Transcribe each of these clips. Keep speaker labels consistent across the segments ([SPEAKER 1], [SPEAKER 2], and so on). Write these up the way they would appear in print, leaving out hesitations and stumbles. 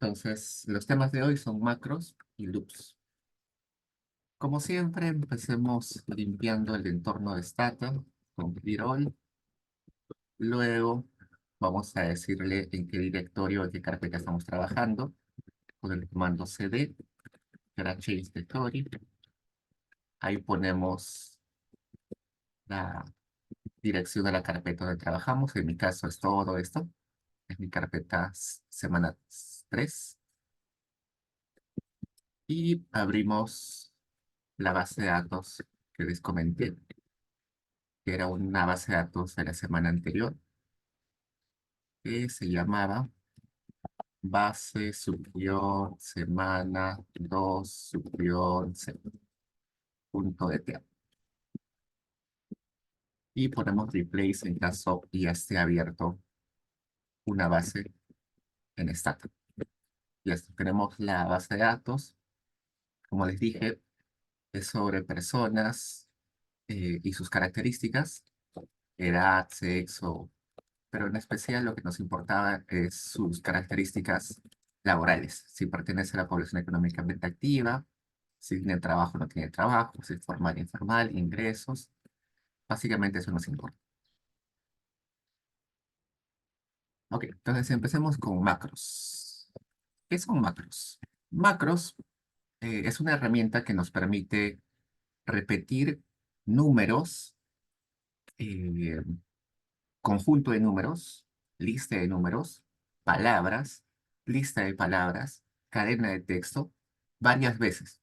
[SPEAKER 1] Entonces, los temas de hoy son macros y loops. Como siempre, empecemos limpiando el entorno de Stata con clear all. Luego, vamos a decirle en qué directorio, en qué carpeta estamos trabajando con el comando cd, que era change directory. Ahí ponemos la dirección de la carpeta donde trabajamos. En mi caso es todo esto. Es mi carpeta semana 3. Y abrimos la base de datos que les comenté, que era una base de datos de la semana anterior, que se llamaba base subió semana 2 subió punto de TEA. Y ponemos replace en caso ya esté abierto una base en Stata. Ya tenemos la base de datos. Como les dije, es sobre personas y sus características, edad, sexo, pero en especial lo que nos importaba es sus características laborales, si pertenece a la población económicamente activa, si tiene trabajo o no tiene trabajo, si es formal o informal, ingresos, básicamente eso nos importa. Ok, entonces empecemos con macros. ¿Qué son macros? Macros es una herramienta que nos permite repetir números, eh, conjunto de números, lista de números, palabras, lista de palabras, cadena de texto, varias veces.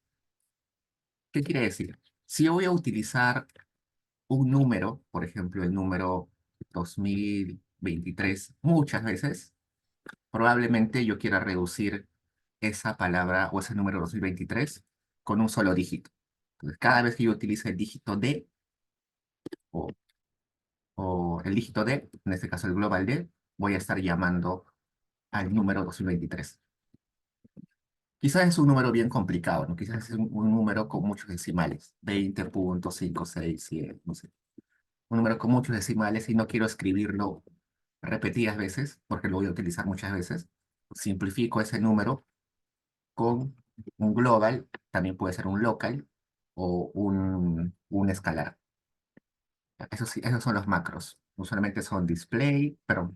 [SPEAKER 1] ¿Qué quiere decir? Si yo voy a utilizar un número, por ejemplo, el número 2023, muchas veces, probablemente yo quiera reducir esa palabra o ese número 2023 con un solo dígito. Entonces, cada vez que yo utilice el dígito D o, o el dígito D, en este caso el global D, voy a estar llamando al número 2023. Quizás es un número bien complicado, ¿no? Quizás es un número con muchos decimales, 20.567, no sé. Un número con muchos decimales y no quiero escribirlo repetidas veces, porque lo voy a utilizar muchas veces. Simplifico ese número con un global, también puede ser un local o un escalar. Esos, esos son los macros. Usualmente son display, pero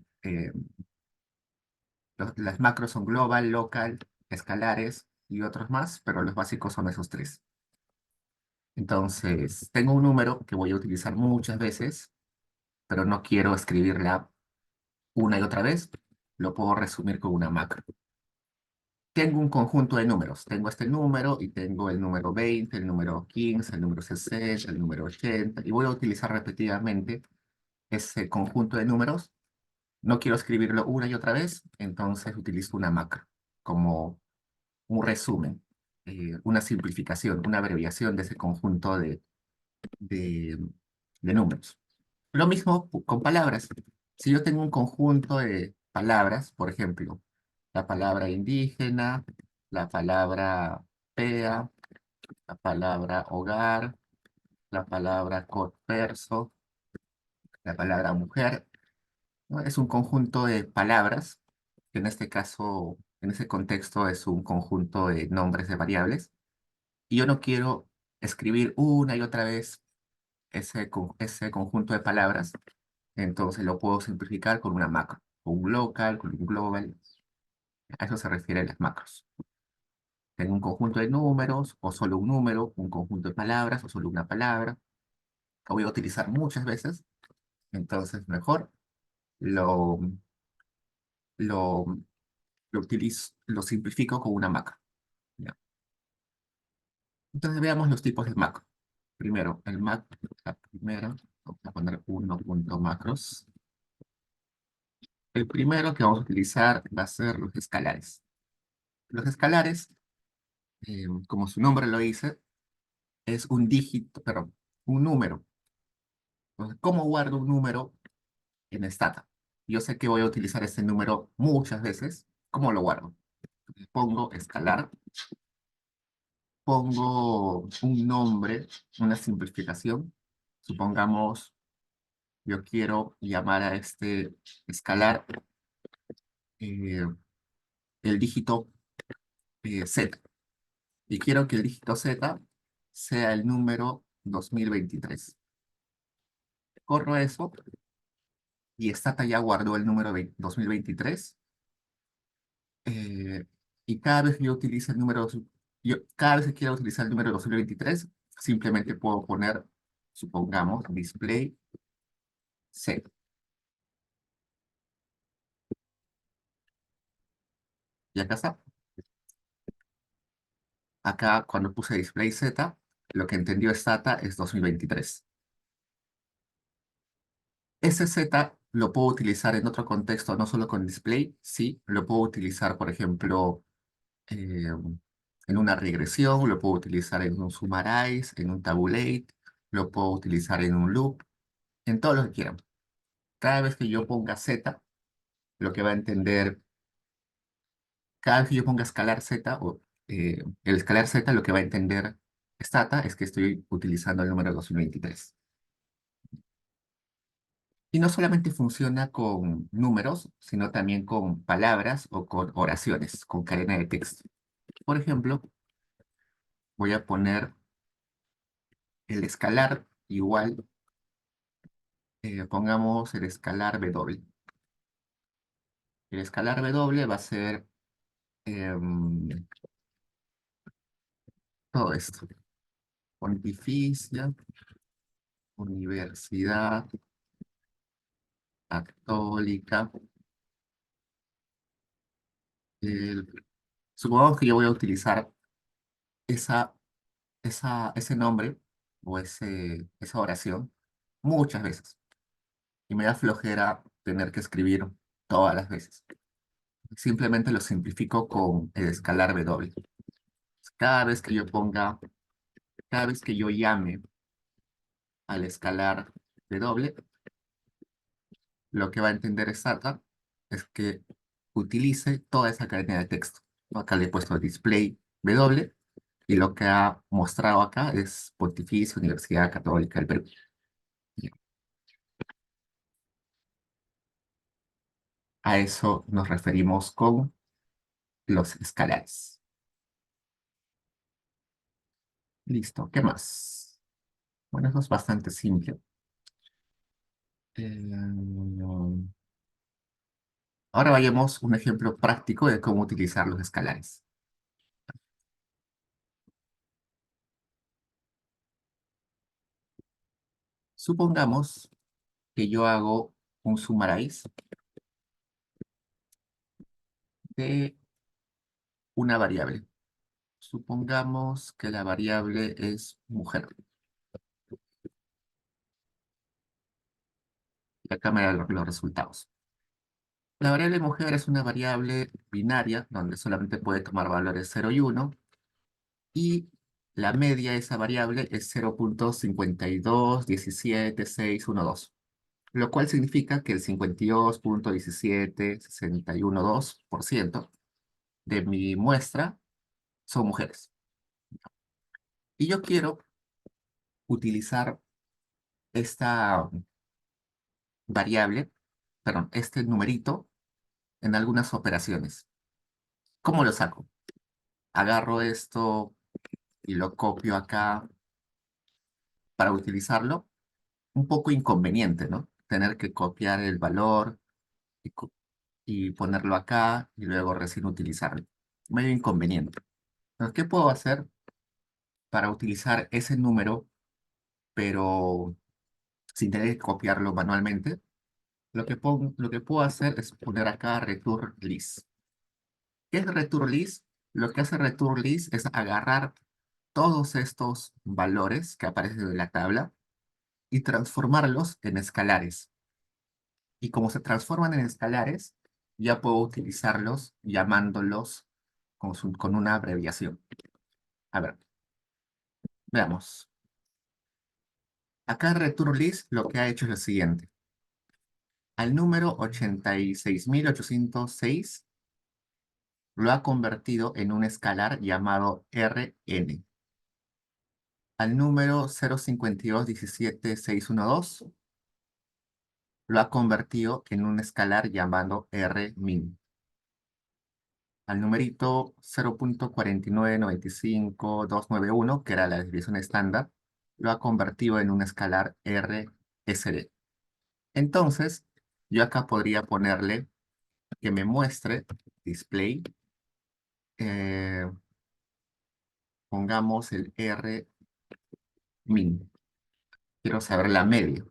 [SPEAKER 1] las macros son global, local, escalares y otros más, pero los básicos son esos tres. Entonces, tengo un número que voy a utilizar muchas veces, pero no quiero escribirla una y otra vez. Lo puedo resumir con una macro. Tengo un conjunto de números. Tengo este número y tengo el número 20, el número 15, el número 60, el número 80, y voy a utilizar repetidamente ese conjunto de números. No quiero escribirlo una y otra vez, entonces utilizo una macro como un resumen, una simplificación, una abreviación de ese conjunto de, de números. Lo mismo con palabras. Si yo tengo un conjunto de palabras, por ejemplo, la palabra indígena, la palabra PEA, la palabra hogar, la palabra perso, la palabra mujer, ¿no? Es un conjunto de palabras, que en este caso, en ese contexto es un conjunto de nombres de variables, y yo no quiero escribir una y otra vez ese conjunto de palabras, entonces lo puedo simplificar con una macro, con un local, con un global. A eso se refieren las macros. Tengo un conjunto de números, o solo un número, un conjunto de palabras, o solo una palabra, que voy a utilizar muchas veces, entonces mejor lo, lo, lo utilizo, lo simplifico con una macro. ¿Ya? Entonces veamos los tipos de macro. Primero, la primera, vamos a poner 1.macros. El primero que vamos a utilizar va a ser los escalares. Los escalares, como su nombre lo dice, es un dígito, perdón, un número. Entonces, ¿cómo guardo un número en Stata? Yo sé que voy a utilizar este número muchas veces. ¿Cómo lo guardo? Pongo escalar, pongo un nombre, una simplificación. Supongamos, yo quiero llamar a este escalar el dígito Z. Y quiero que el dígito Z sea el número 2023. Corro eso y Stata ya guardó el número 2023. eh, y cada vez que yo utilice el número, cada vez que quiera utilizar el número 2023, simplemente puedo poner, supongamos, display Z. Y acá está. Acá, cuando puse display Z, lo que entendió Stata es 2023. Ese Z lo puedo utilizar en otro contexto, no solo con display, sí, lo puedo utilizar, por ejemplo, eh, en una regresión, lo puedo utilizar en un summarize, en un tabulate, lo puedo utilizar en un loop, en todo lo que quieran. Cada vez que yo ponga Z, lo que va a entender, cada vez que yo ponga escalar Z, o el escalar Z, lo que va a entender Stata es que estoy utilizando el número 2023. Y no solamente funciona con números, sino también con palabras o con oraciones, con cadena de texto. Por ejemplo, voy a poner el escalar igual, pongamos el escalar W. El escalar W va a ser todo esto. Pontificia Universidad Católica. El- Supongamos que yo voy a utilizar esa, ese nombre o esa oración muchas veces. Y me da flojera tener que escribir todas las veces. Simplemente lo simplifico con el escalar W. Cada vez que yo ponga, cada vez que yo llame al escalar W, lo que va a entender Stata es que utilice toda esa cadena de texto. Acá le he puesto display W y lo que ha mostrado acá es Pontificia Universidad Católica del Perú. A eso nos referimos con los escalares. Listo, ¿qué más? Bueno, eso es bastante simple. Ahora vayamos a un ejemplo práctico de cómo utilizar los escalares. Supongamos que yo hago un summarize de una variable. Supongamos que la variable es mujer. Y acá me dan los resultados. La variable mujer es una variable binaria donde solamente puede tomar valores 0 y 1. Y la media de esa variable es 0,5217,612. Lo cual significa que el 52,17,612% de mi muestra son mujeres. Y yo quiero utilizar esta variable, perdón, este numerito en algunas operaciones. ¿Cómo lo saco? Agarro esto y lo copio acá para utilizarlo. Un poco inconveniente, ¿no? Tener que copiar el valor y, y ponerlo acá y luego recién utilizarlo. Medio inconveniente. Entonces, ¿qué puedo hacer para utilizar ese número, pero sin tener que copiarlo manualmente? Lo que puedo hacer es poner acá return list. ¿Qué es return list? Lo que hace return list es agarrar todos estos valores que aparecen en la tabla y transformarlos en escalares. Y como se transforman en escalares, ya puedo utilizarlos llamándolos con una abreviación. A ver, veamos. Acá return list lo que ha hecho es lo siguiente. Al número 86.806 lo ha convertido en un escalar llamado Rn. Al número 0,5217,612 lo ha convertido en un escalar llamado Rmin. al numerito 0.4995291, que era la desviación estándar, lo ha convertido en un escalar RSD. Entonces, yo acá podría ponerle que me muestre display, eh, pongamos el R min. Quiero saber la media.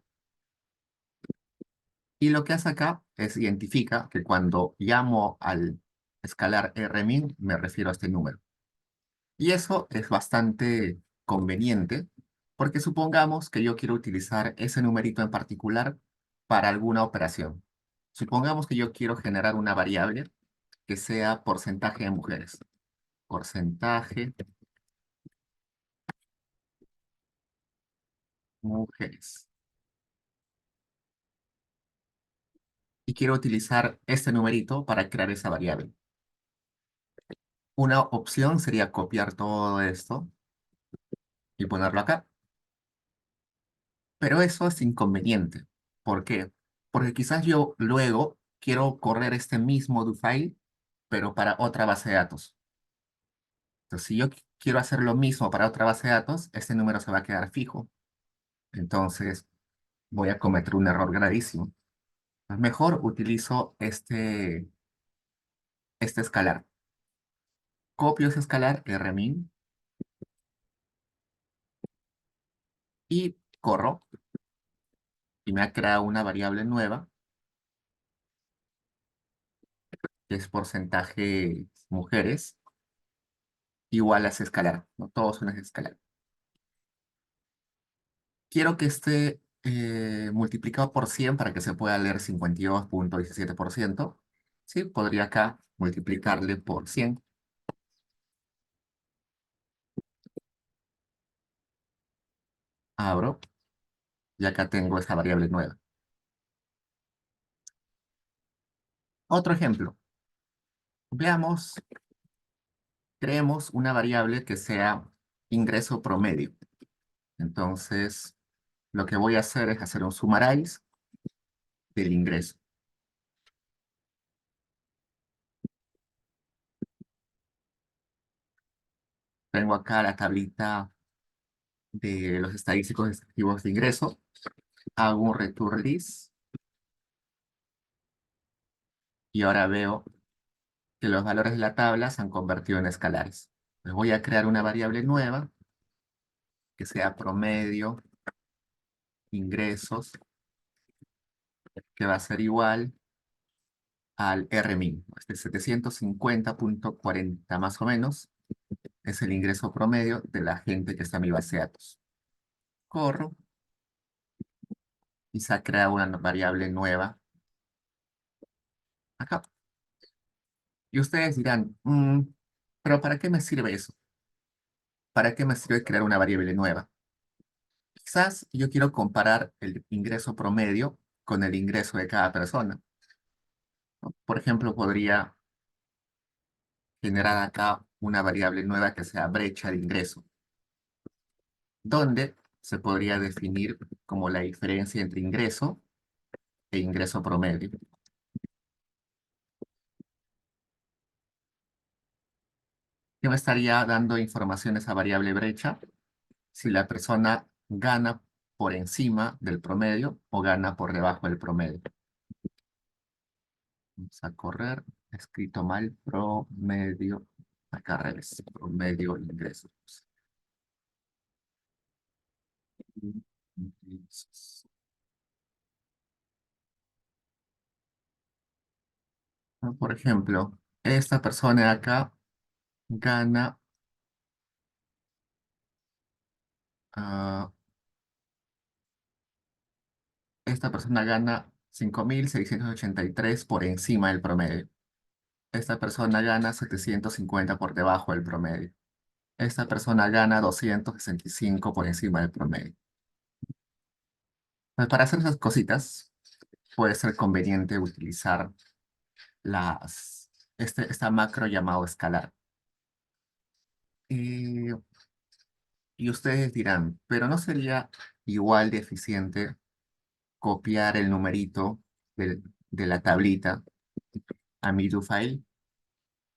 [SPEAKER 1] Y lo que hace acá es identifica que cuando llamo al escalar R min, me refiero a este número. Y eso es bastante conveniente, porque supongamos que yo quiero utilizar ese numerito en particular para alguna operación. Supongamos que yo quiero generar una variable que sea porcentaje de mujeres. Porcentaje mujeres. Y quiero utilizar este numerito para crear esa variable. Una opción sería copiar todo esto y ponerlo acá. Pero eso es inconveniente. ¿Por qué? Porque quizás yo luego quiero correr este mismo do file, pero para otra base de datos. Entonces, si yo quiero hacer lo mismo para otra base de datos, este número se va a quedar fijo. Entonces, voy a cometer un error gravísimo. Mejor utilizo este escalar. Copio ese escalar, rmin, y corro, y me ha creado una variable nueva, que es porcentaje mujeres, igual a ese escalar, ¿no? Todos son ese escalar. Quiero que esté multiplicado por 100 para que se pueda leer 52.17%. Sí, podría acá multiplicarle por 100. Abro, y acá tengo esta variable nueva. Otro ejemplo. Veamos, creemos una variable que sea ingreso promedio. Entonces, lo que voy a hacer es hacer un summarize del ingreso. Tengo acá la tablita de los estadísticos descriptivos de ingreso. Hago un return list y ahora veo que los valores de la tabla se han convertido en escalares. Pues voy a crear una variable nueva que sea promedio ingresos, que va a ser igual al RMIN. Este 750.40 más o menos es el ingreso promedio de la gente que está en mi base de datos. Corro y se ha creado una variable nueva acá. Y ustedes dirán, ¿pero para qué me sirve eso? ¿Para qué me sirve crear una variable nueva? Quizás yo quiero comparar el ingreso promedio con el ingreso de cada persona, ¿no? Por ejemplo, podría generar acá una variable nueva que sea brecha de ingreso, donde se podría definir como la diferencia entre ingreso e ingreso promedio. ¿Qué me estaría dando información esa variable brecha? Si la persona gana por encima del promedio o gana por debajo del promedio. Vamos a correr, escrito mal, promedio, acá al revés, promedio ingresos. Ingresos. Por ejemplo, esta persona de acá gana, ah, esta persona gana 5.683 por encima del promedio. Esta persona gana 750 por debajo del promedio. Esta persona gana 265 por encima del promedio. Pues para hacer esas cositas, puede ser conveniente utilizar esta macro llamado escalar. Y, y ustedes dirán, pero ¿no sería igual de eficiente copiar el numerito de la tablita a mi do file?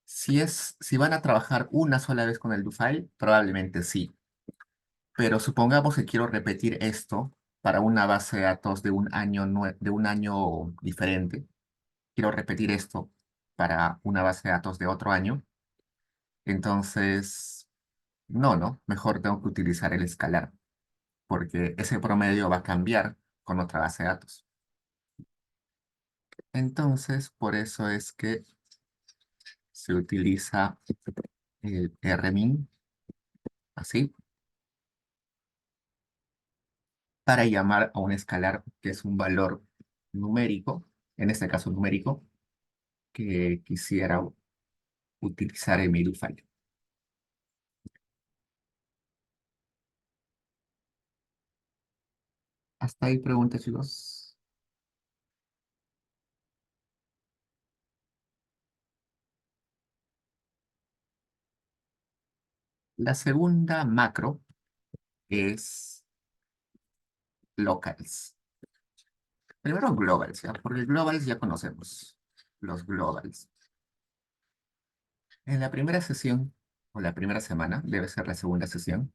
[SPEAKER 1] Si van a trabajar una sola vez con el do-file, probablemente sí. Pero supongamos que quiero repetir esto para una base de datos de un año diferente. Quiero repetir esto para una base de datos de otro año. Entonces, no. Mejor tengo que utilizar el escalar, porque ese promedio va a cambiar con otra base de datos. Entonces, por eso es que se utiliza el rmin, así, para llamar a un escalar que es un valor numérico, en este caso numérico, que quisiera utilizar en mi do file. Hasta ahí preguntas, chicos. La segunda macro es locals. Primero globals, ¿ya? Porque globals ya conocemos. Los globals. En la primera sesión, o la primera semana, debe ser la segunda sesión,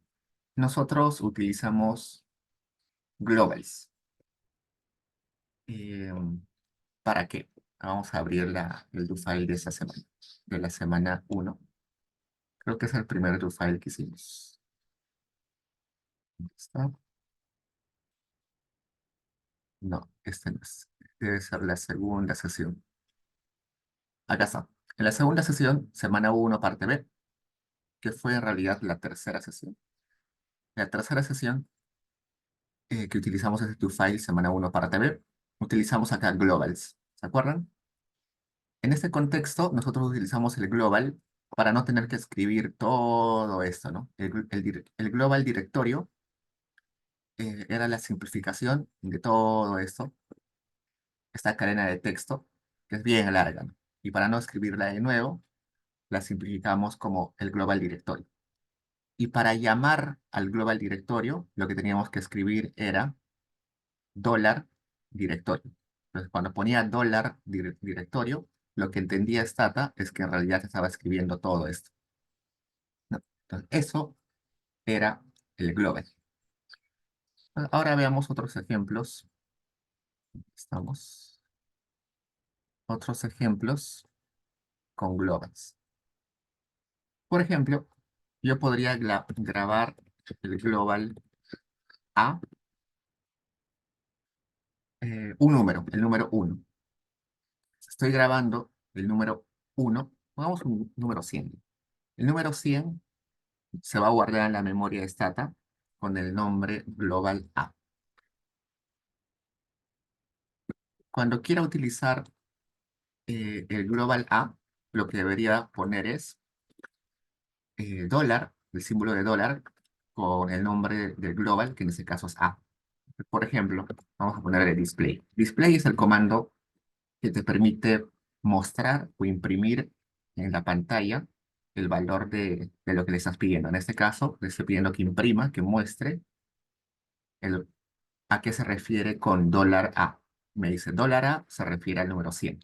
[SPEAKER 1] nosotros utilizamos globals. Eh, ¿Para qué? Vamos a abrir el do file de esa semana, de la semana 1. Creo que es el primer do file que hicimos. ¿Dónde está? No, este no es. Debe ser la segunda sesión. Acá está. En la segunda sesión, semana 1, parte B, que fue en realidad la tercera sesión. La tercera sesión que utilizamos es tu file semana 1 parte B, utilizamos acá globals. ¿Se acuerdan? En este contexto, nosotros utilizamos el global para no tener que escribir todo esto, ¿no? El global directorio era la simplificación de todo esto, esta cadena de texto, que es bien larga, ¿no? Y para no escribirla de nuevo, la simplificamos como el global directorio. Y para llamar al global directorio, lo que teníamos que escribir era dólar directorio. Entonces, cuando ponía dólar directorio, lo que entendía Stata es que en realidad estaba escribiendo todo esto, ¿no? Entonces, eso era el global. Ahora veamos otros ejemplos. Estamos. Otros ejemplos con globals. Por ejemplo, yo podría grabar el global a un número, el número 1. Estoy grabando el número 1, pongamos un número 100. El número 100 se va a guardar en la memoria de Stata con el nombre global A. Cuando quiera utilizar el global A, lo que debería poner es dólar, el símbolo de dólar, con el nombre del global, que en este caso es A. Por ejemplo, vamos a ponerle display. Display es el comando que te permite mostrar o imprimir en la pantalla el valor de lo que le estás pidiendo. En este caso, le estoy pidiendo que imprima, que muestre a qué se refiere con dólar A. Me dice dólar A se refiere al número 100.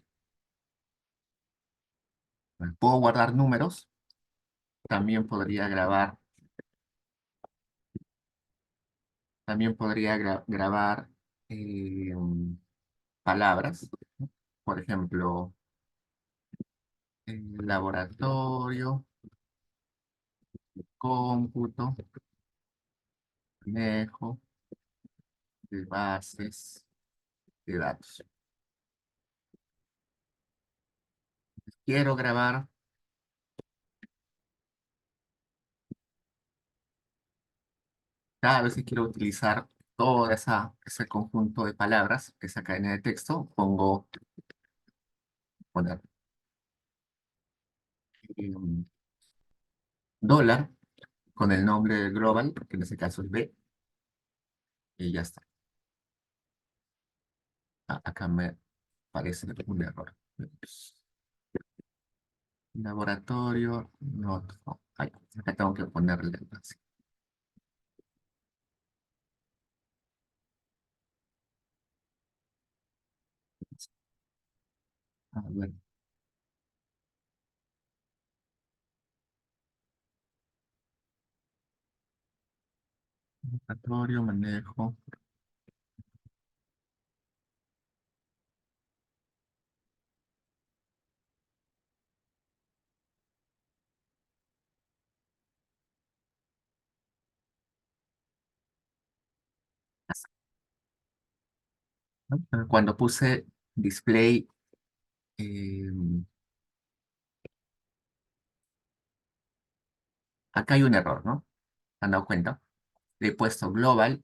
[SPEAKER 1] Puedo guardar números, también podría grabar, grabar eh, palabras, ¿no? Por ejemplo, laboratorio, cómputo, manejo de bases de datos. Quiero grabar, cada vez que quiero utilizar todo ese conjunto de palabras, esa cadena de texto, poner eh, dólar con el nombre global, que en este caso es B, y ya está. Acá me parece un error. Laboratorio, no. Ay, acá tengo que ponerle así. A ver, Laboratorio, manejo. ¿No? Cuando puse display, eh, acá hay un error, ¿no? ¿Se han dado cuenta? Le he puesto global,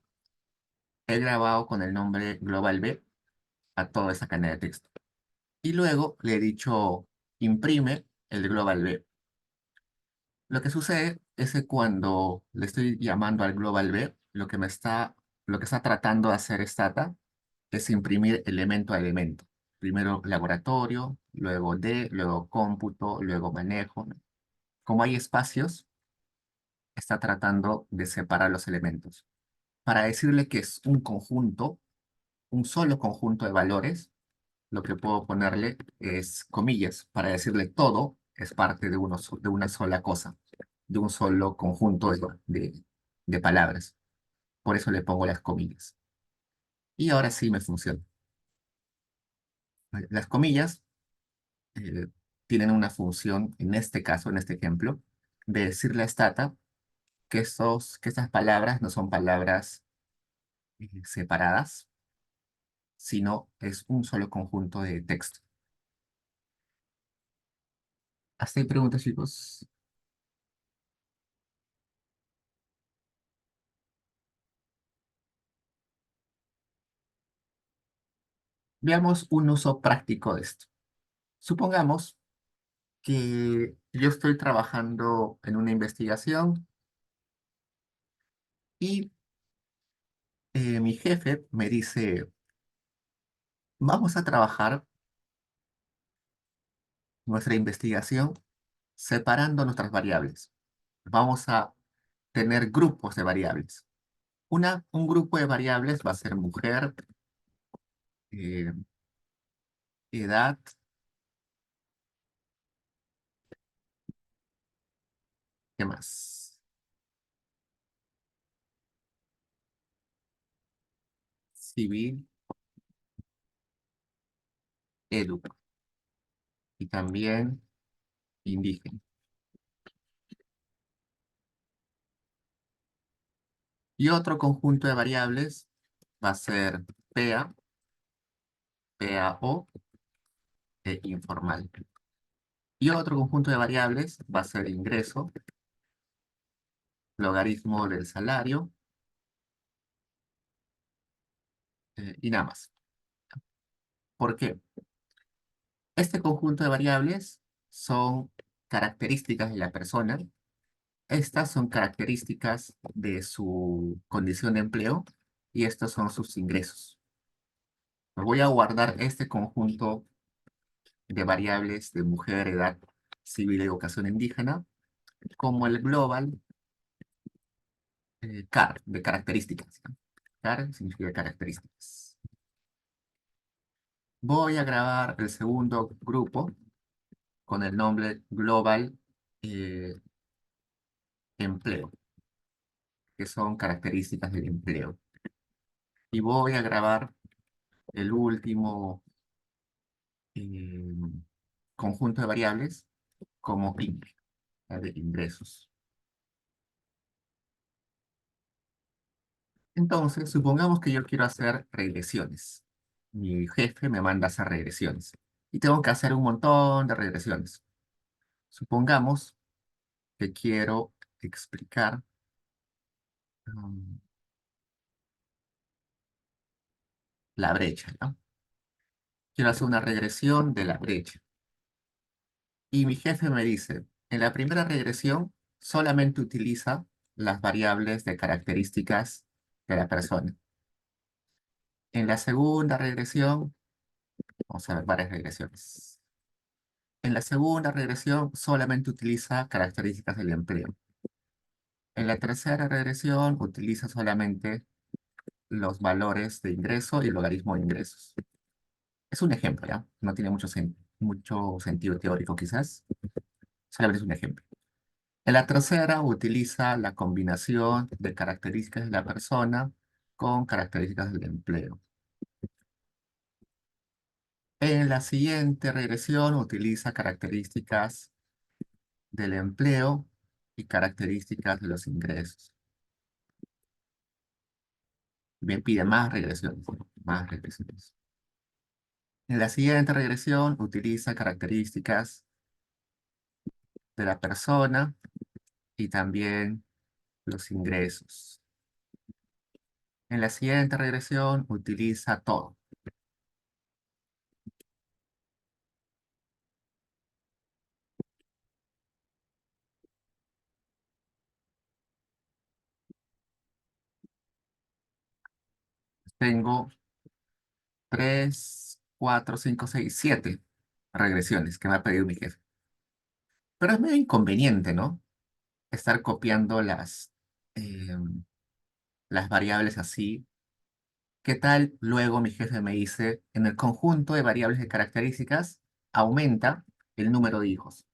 [SPEAKER 1] he grabado con el nombre global B a toda esa cadena de texto. Y luego le he dicho imprime el global B. Lo que sucede es que cuando le estoy llamando al global B, lo que está tratando de hacer Stata es imprimir elemento a elemento. Primero laboratorio, luego D, luego cómputo, luego manejo. Como hay espacios, está tratando de separar los elementos. Para decirle que es un conjunto, un solo conjunto de valores, lo que puedo ponerle es comillas para decirle todo es parte de, de una sola cosa, de un solo conjunto de palabras. Por eso le pongo las comillas. Y ahora sí me funciona. Las comillas eh, tienen una función, en este caso, en este ejemplo, de decirle a Stata que estas palabras no son palabras separadas, sino es un solo conjunto de texto. ¿Hasta ahí preguntas, chicos? Veamos un uso práctico de esto. Supongamos que yo estoy trabajando en una investigación y mi jefe me dice, vamos a trabajar nuestra investigación separando nuestras variables. Vamos a tener grupos de variables. Un grupo de variables va a ser mujer, eh, edad, ¿qué más? Civil, edu y también indígena. Y otro conjunto de variables va a ser PEA, PAO e informal. Y otro conjunto de variables va a ser ingreso, logaritmo del salario y nada más. ¿Por qué? Este conjunto de variables son características de la persona. Estas son características de su condición de empleo y estos son sus ingresos. Voy a guardar este conjunto de variables de mujer, edad, civil, educación indígena como el global CAR de características, ¿no? CAR significa características. Voy a grabar el segundo grupo con el nombre global eh, empleo, que son características del empleo. Y voy a grabar el último eh, conjunto de variables como INC, de ingresos. Entonces, supongamos que yo quiero hacer regresiones. Mi jefe me manda a hacer regresiones. Y tengo que hacer un montón de regresiones. Supongamos que quiero explicar um, la brecha, ¿no? Quiero hacer una regresión de la brecha. Y mi jefe me dice, en la primera regresión solamente utiliza las variables de características de la persona. En la segunda regresión, vamos a ver varias regresiones. En la segunda regresión solamente utiliza características del empleo. En la tercera regresión utiliza solamente los valores de ingreso y el logaritmo de ingresos. Es un ejemplo, ¿ya? No tiene mucho sentido teórico quizás, solamente es un ejemplo. En la tercera utiliza la combinación de características de la persona con características del empleo. En la siguiente regresión utiliza características del empleo y características de los ingresos. Me pide más regresiones, más regresiones. En la siguiente regresión utiliza características de la persona y también los ingresos. En la siguiente regresión utiliza todo. Tengo 3, 4, 5, 6, 7 regresiones que me ha pedido mi jefe. Pero es medio inconveniente, ¿no? Estar copiando las variables así. ¿Qué tal? Luego mi jefe me dice, en el conjunto de variables de características, aumenta el número de hijos.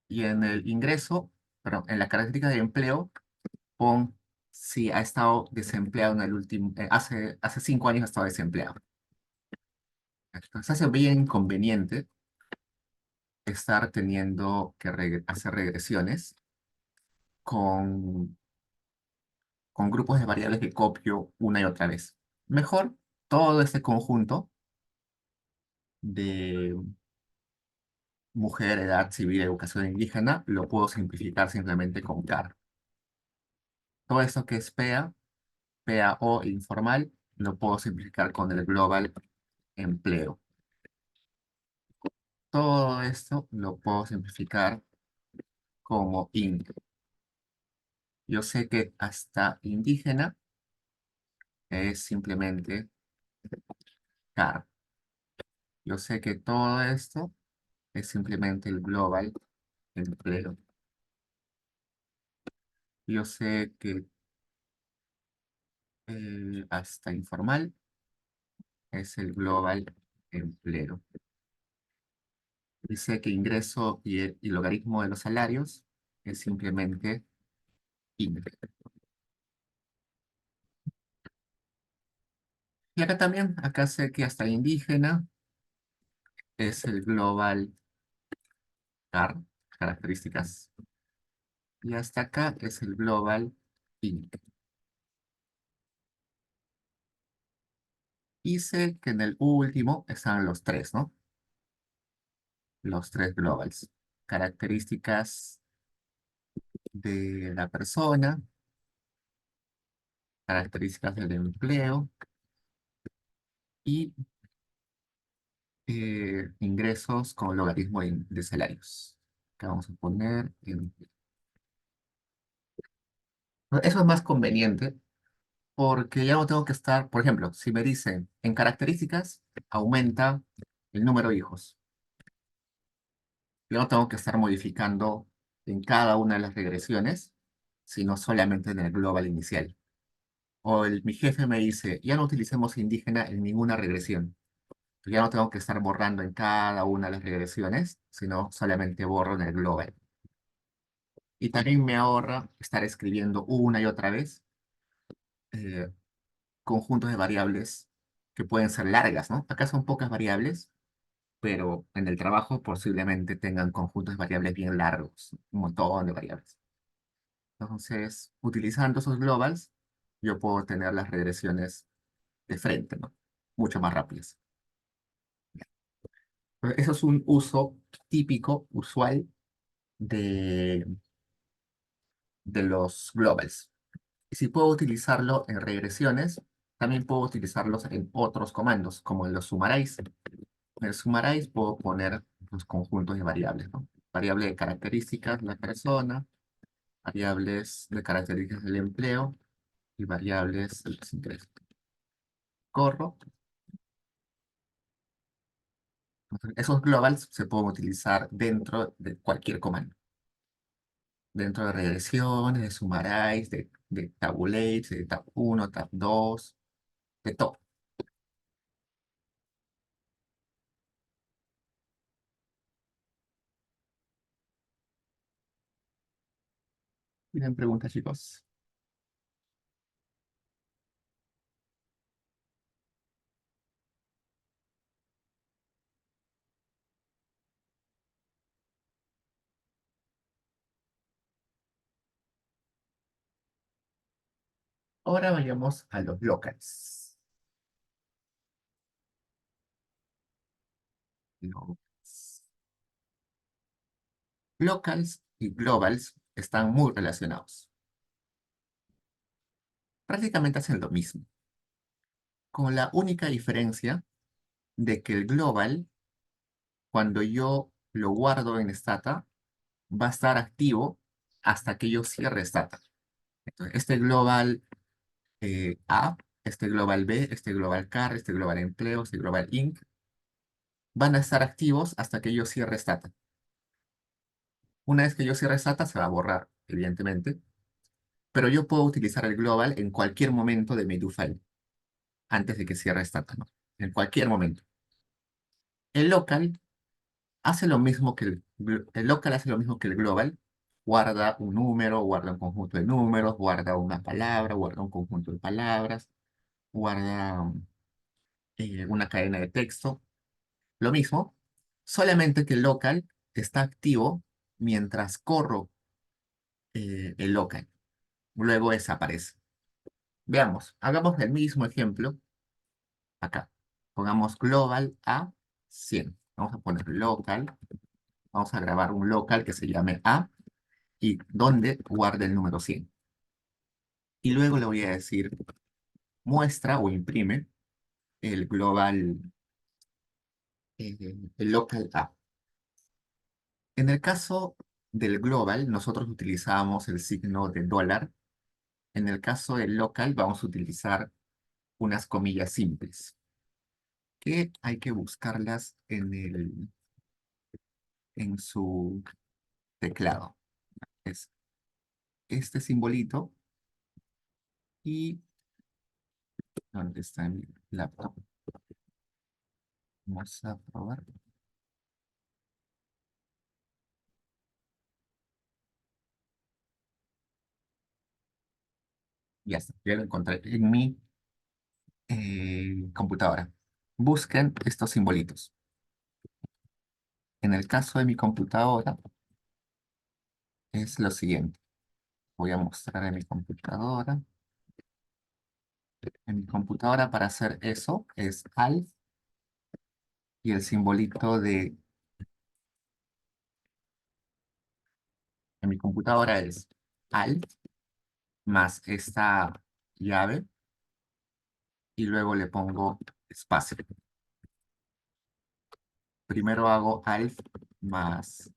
[SPEAKER 1] Y en el ingreso, perdón, en la característica de empleo, pon si ha estado desempleado en el último, hace 5 años ha estado desempleado. Entonces hace bien inconveniente estar teniendo que hacer regresiones con, con grupos de variables que copio una y otra vez. Mejor todo este conjunto de mujer, edad, civil, educación indígena, lo puedo simplificar simplemente con CAR. Todo esto que es PEA, PAO informal, lo puedo simplificar con el global empleo. Todo esto lo puedo simplificar como INC. Yo sé que hasta indígena es simplemente CAR. Yo sé que todo esto es simplemente el global empleo. Yo sé que hasta informal es el global empleo. Y sé que ingreso y logaritmo de los salarios es simplemente INC. Y acá también, acá sé que hasta indígena es el global CAR, características. Y hasta acá es el global INC. Y sé que en el último están los tres, ¿no? Los tres globals. Características de la persona, características del empleo y ingresos con logaritmo de salarios. Que vamos a poner eso es más conveniente porque ya no tengo que estar, por ejemplo, si me dicen en características aumenta el número de hijos. Yo no tengo que estar modificando en cada una de las regresiones, sino solamente en el global inicial. O mi jefe me dice, ya no utilicemos indígena en ninguna regresión. Ya no tengo que estar borrando en cada una de las regresiones, sino solamente borro en el global. Y también me ahorra estar escribiendo una y otra vez eh, conjuntos de variables que pueden ser largas, ¿no? Acá son pocas variables, pero en el trabajo posiblemente tengan conjuntos de variables bien largos, un montón de variables. Entonces, utilizando esos globals, yo puedo tener las regresiones de frente, ¿no? Mucho más rápidas. Eso es un uso típico, usual de, de los globals. Y si puedo utilizarlo en regresiones, también puedo utilizarlos en otros comandos, como en los summaries. En el summaries puedo poner los conjuntos de variables, ¿no? Variable de características de la persona, variables de características del empleo y variables de los ingresos. Corro. Entonces, esos globals se pueden utilizar dentro de cualquier comando. Dentro de regresiones, de summaries, de tabulates, de tab 1, tab 2, de todo. ¿Tienen preguntas, chicos? Ahora vayamos a los locals. Locals. Locals y globals están muy relacionados. Prácticamente hacen lo mismo, con la única diferencia de que el global, cuando yo lo guardo en Stata, va a estar activo hasta que yo cierre Stata. Entonces, este global A, este global B, este global car, este global empleo, este global inc, van a estar activos hasta que yo cierre Stata. Una vez que yo cierre Stata, se va a borrar, evidentemente, pero yo puedo utilizar el global en cualquier momento de mi do file, antes de que cierre Stata, ¿no? En cualquier momento. El local hace lo mismo que el local hace lo mismo que el global. Guarda un número, guarda un conjunto de números, guarda una palabra, guarda un conjunto de palabras, guarda una cadena de texto. Lo mismo, solamente que el local está activo mientras corro el local. Luego desaparece. Veamos, hagamos el mismo ejemplo acá. Pongamos global a 100. Vamos a poner local. Vamos a grabar un local que se llame A y donde guarde el número 100. Y luego le voy a decir muestra o imprime el global, el local A. En el caso del global, nosotros utilizamos el signo de dólar. En el caso del local, vamos a utilizar unas comillas simples, que hay que buscarlas en su teclado. Es este simbolito y ¿dónde está mi laptop? Vamos a probar. Ya está, ya lo encontré en mi computadora. Busquen estos simbolitos. En el caso de mi computadora es lo siguiente. Voy a mostrar en mi computadora. En mi computadora para hacer eso es Alt y el simbolito en mi computadora es Alt más esta llave y luego le pongo espacio. Primero hago Alt más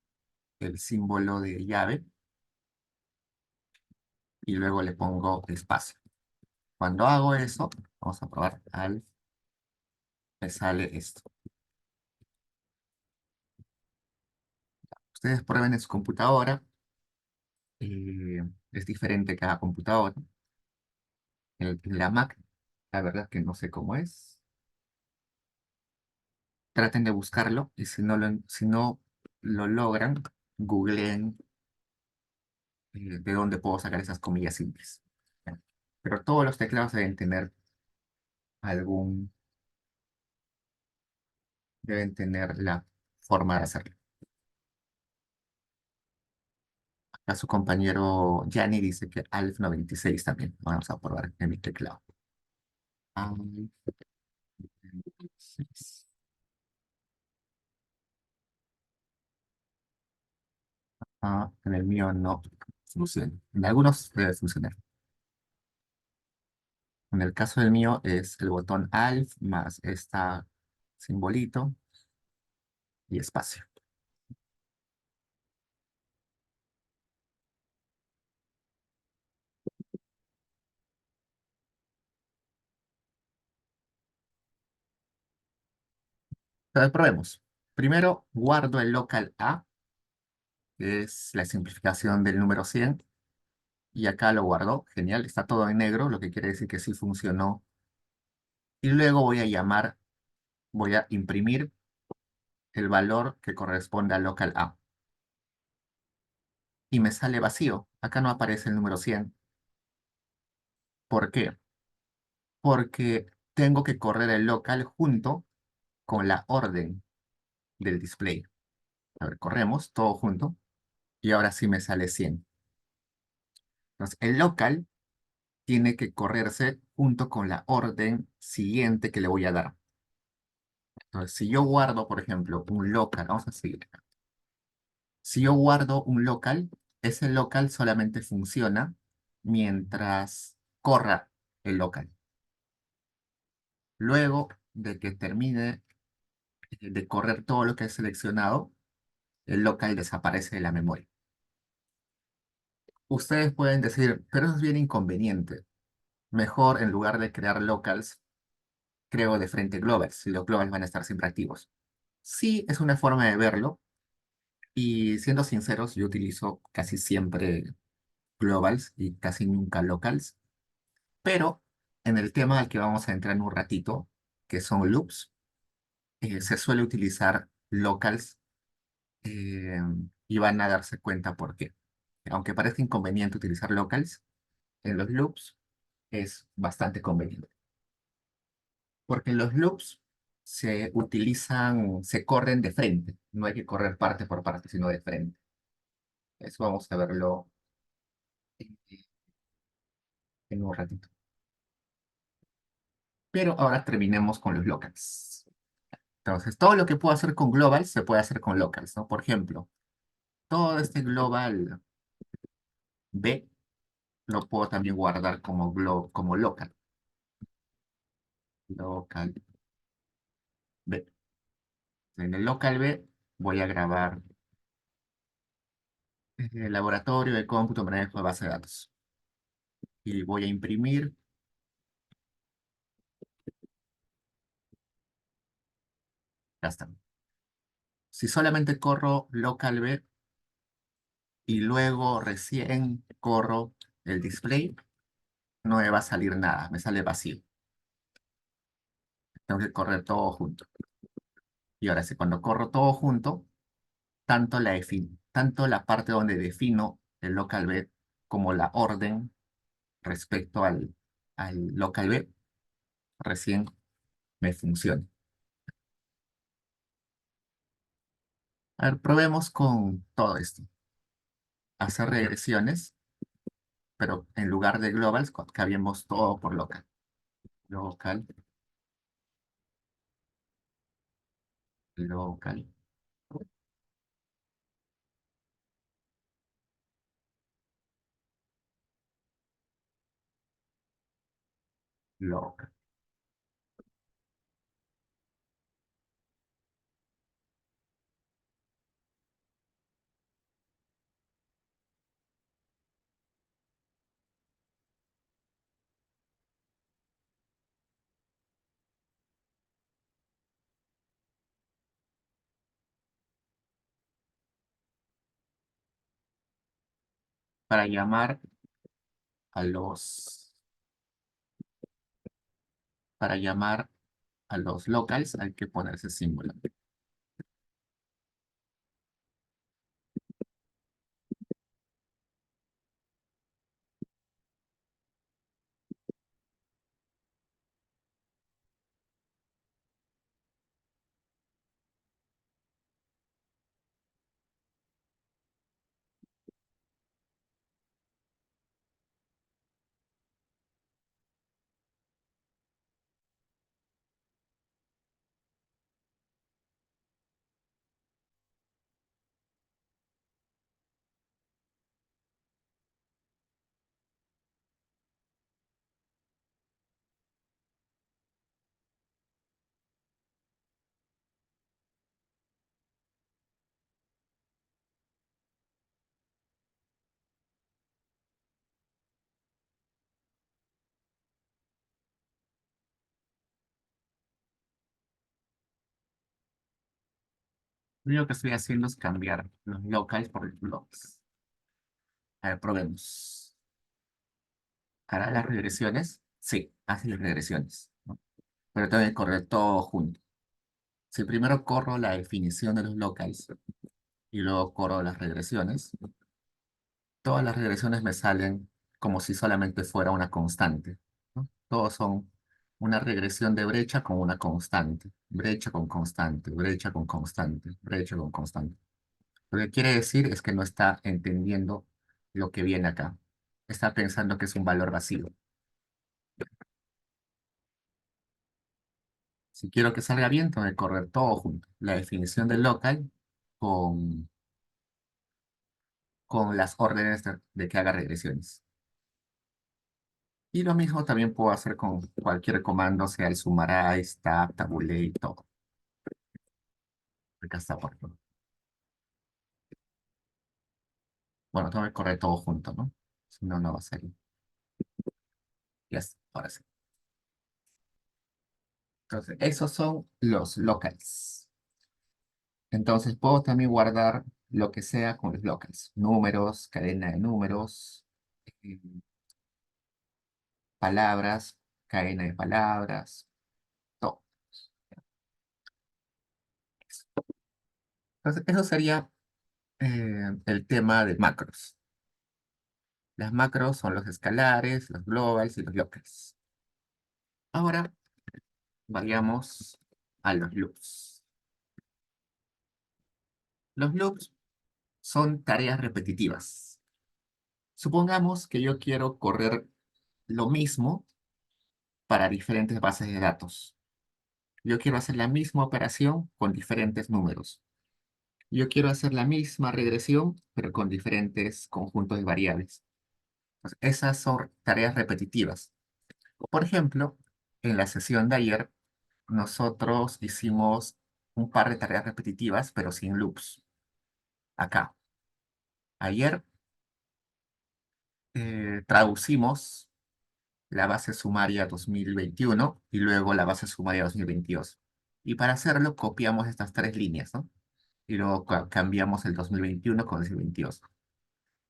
[SPEAKER 1] el símbolo de llave y luego le pongo espacio. Cuando hago eso, vamos a probar Alt, me sale esto. Ustedes prueben en su computadora. Es diferente cada computadora. La Mac, la verdad que no sé cómo es. Traten de buscarlo y si no lo logran, googleen de dónde puedo sacar esas comillas simples. ¿Ya? Pero todos los teclados algún, deben tener la forma de hacerlo. Acá su compañero Gianni dice que ALF 96 también. Vamos a probar en mi teclado. ALF 96. Ah, en el mío no funciona. En algunos debe funcionar. En el caso del mío es el botón Alt más esta simbolito y espacio. Entonces probemos. Primero guardo el local A, que es la simplificación del número 100, y acá lo guardo. Genial, está todo en negro, lo que quiere decir que sí funcionó. Y luego voy a imprimir el valor que corresponde al local A. y me sale vacío. Acá no aparece el número 100. ¿Por qué? Porque tengo que correr el local junto con la orden del display. A ver, corremos todo junto y ahora sí me sale 100. Entonces, el local tiene que correrse junto con la orden siguiente que le voy a dar. Entonces, si yo guardo, por ejemplo, un local, vamos a seguir acá. Si yo guardo un local, ese local solamente funciona mientras corra el local. Luego de que termine de correr todo lo que he seleccionado, el local desaparece de la memoria. Ustedes pueden decir, pero eso es bien inconveniente. Mejor, en lugar de crear locals, creo de frente globals, y los globals van a estar siempre activos. Sí, es una forma de verlo, y siendo sinceros, yo utilizo casi siempre globals y casi nunca locals, pero en el tema al que vamos a entrar en un ratito, que son loops, se suele utilizar locals eh, y van a darse cuenta por qué. Aunque parezca inconveniente utilizar locals, en los loops es bastante conveniente. Porque los loops se utilizan, se corren de frente. No hay que correr parte por parte, sino de frente. Eso vamos a verlo en, en un ratito. Pero ahora terminemos con los locals. Entonces, todo lo que puedo hacer con globals se puede hacer con locals, ¿no? Por ejemplo, todo este global B lo puedo también guardar como, como local. Local B. En el local B voy a grabar el laboratorio de cómputo manejo de base de datos. Y voy a imprimir. Ya está. Si solamente corro local B y luego recién corro el display, no me va a salir nada, me sale vacío. Tengo que correr todo junto. Y ahora sí, cuando corro todo junto, tanto la parte donde defino el local B como la orden respecto al local B, recién me funciona. A ver, probemos con todo esto. Hacer regresiones, pero en lugar de globals, cambiemos todo por local. Local, local, local. Para llamar a los, para llamar a los locals hay que poner ese símbolo. Lo único que estoy haciendo es cambiar los locals por los blocks. A ver, probemos. ¿Hará las regresiones? Sí, hace las regresiones, ¿no? Pero tengo que correr todo junto. Si primero corro la definición de los locals y luego corro las regresiones, Todas las regresiones me salen como si solamente fuera una constante, ¿no? Todos son una regresión de brecha con una constante, brecha con constante, brecha con constante, brecha con constante. Lo que quiere decir es que no está entendiendo lo que viene acá. Está pensando que es un valor vacío. Si quiero que salga bien, tengo que correr todo junto. La definición del local con, con las órdenes de que haga regresiones. Y lo mismo también puedo hacer con cualquier comando, sea el summarize, tab, tabulate, todo. Acá está por todo. Bueno, tengo que correr todo junto, ¿no? Si no, no va a salir. Ya está, ahora sí. Entonces, esos son los locals. Entonces, puedo también guardar lo que sea con los locals. Números, cadena de números, eh, palabras, cadena de palabras, todo. Entonces, eso sería el tema de macros. Las macros son los escalares, los globals y los locals. Ahora vayamos a los loops. Los loops son tareas repetitivas. Supongamos que yo quiero correr lo mismo para diferentes bases de datos. Yo quiero hacer la misma operación con diferentes números. Yo quiero hacer la misma regresión, pero con diferentes conjuntos de variables. Entonces, esas son tareas repetitivas. Por ejemplo, en la sesión de ayer, nosotros hicimos un par de tareas repetitivas, pero sin loops. Acá. Ayer traducimos la base sumaria 2021 y luego la base sumaria 2022. Y para hacerlo, copiamos estas tres líneas, ¿no? Y luego cambiamos el 2021 con el 2022.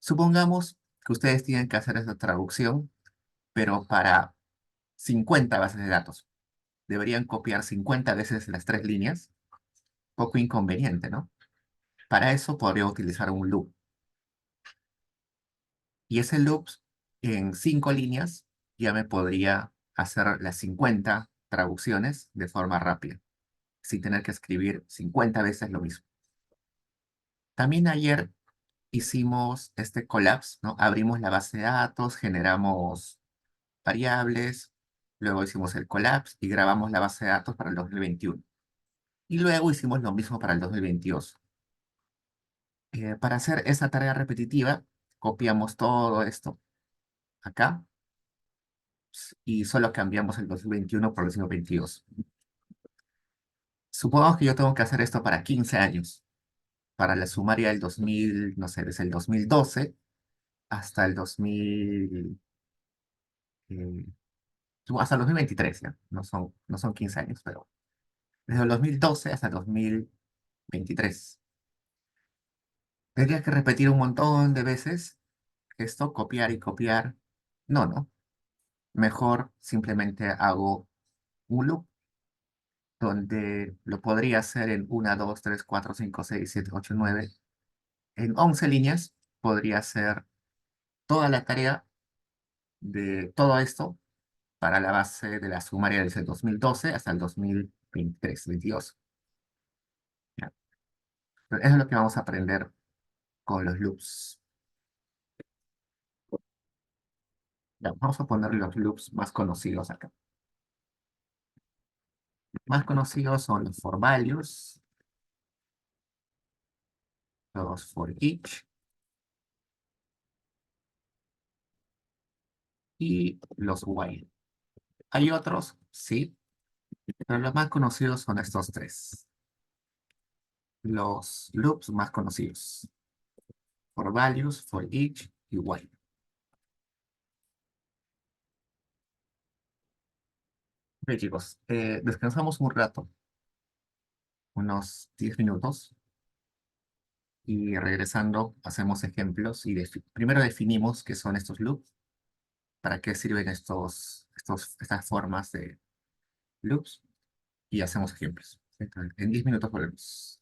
[SPEAKER 1] Supongamos que ustedes tienen que hacer esta traducción, pero para 50 bases de datos. Deberían copiar 50 veces las tres líneas. Poco inconveniente, ¿no? Para eso podría utilizar un loop. Y ese loop en 5 líneas ya me podría hacer las 50 traducciones de forma rápida, sin tener que escribir 50 veces lo mismo. También ayer hicimos este collapse, ¿no? Abrimos la base de datos, generamos variables, luego hicimos el collapse y grabamos la base de datos para el 2021. Y luego hicimos lo mismo para el 2022. Para hacer esa tarea repetitiva, copiamos todo esto acá y solo cambiamos el 2021 por el 2022. Supongamos que yo tengo que hacer esto para 15 años, para la sumaria del 2000, no sé, desde el 2012 hasta el 2000, eh, hasta el 2023, ¿ya? No son 15 años, pero desde el 2012 hasta el 2023. Tendría que repetir un montón de veces esto, copiar y copiar. No, no. Mejor simplemente hago un loop donde lo podría hacer en 1, 2, 3, 4, 5, 6, 7, 8, 9. En 11 líneas podría hacer toda la tarea de todo esto para la base de la sumaria desde el 2012 hasta el 2023-22. ¿Ya? Pero eso es lo que vamos a aprender con los loops. Ya, vamos a poner los loops más conocidos acá. Más conocidos son los for values, los for each y los while. Hay otros, sí, pero los más conocidos son estos tres. Los loops más conocidos. For values, for each y while. Ok, chicos, descansamos un rato, unos 10 minutos, y regresando hacemos ejemplos y primero definimos qué son estos loops, para qué sirven estas formas de loops y hacemos ejemplos. Entonces, en 10 minutos volvemos.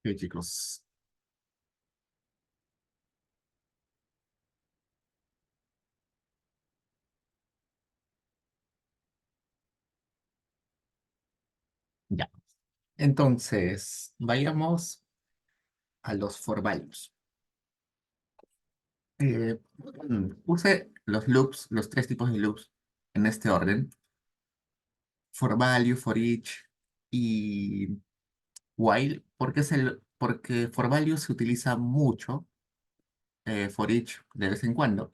[SPEAKER 1] Ok, chicos. Ya. Entonces, vayamos a los for values. Puse los loops, los tres tipos de loops en este orden. For value, for each y while. Porque for value se utiliza mucho, for each de vez en cuando,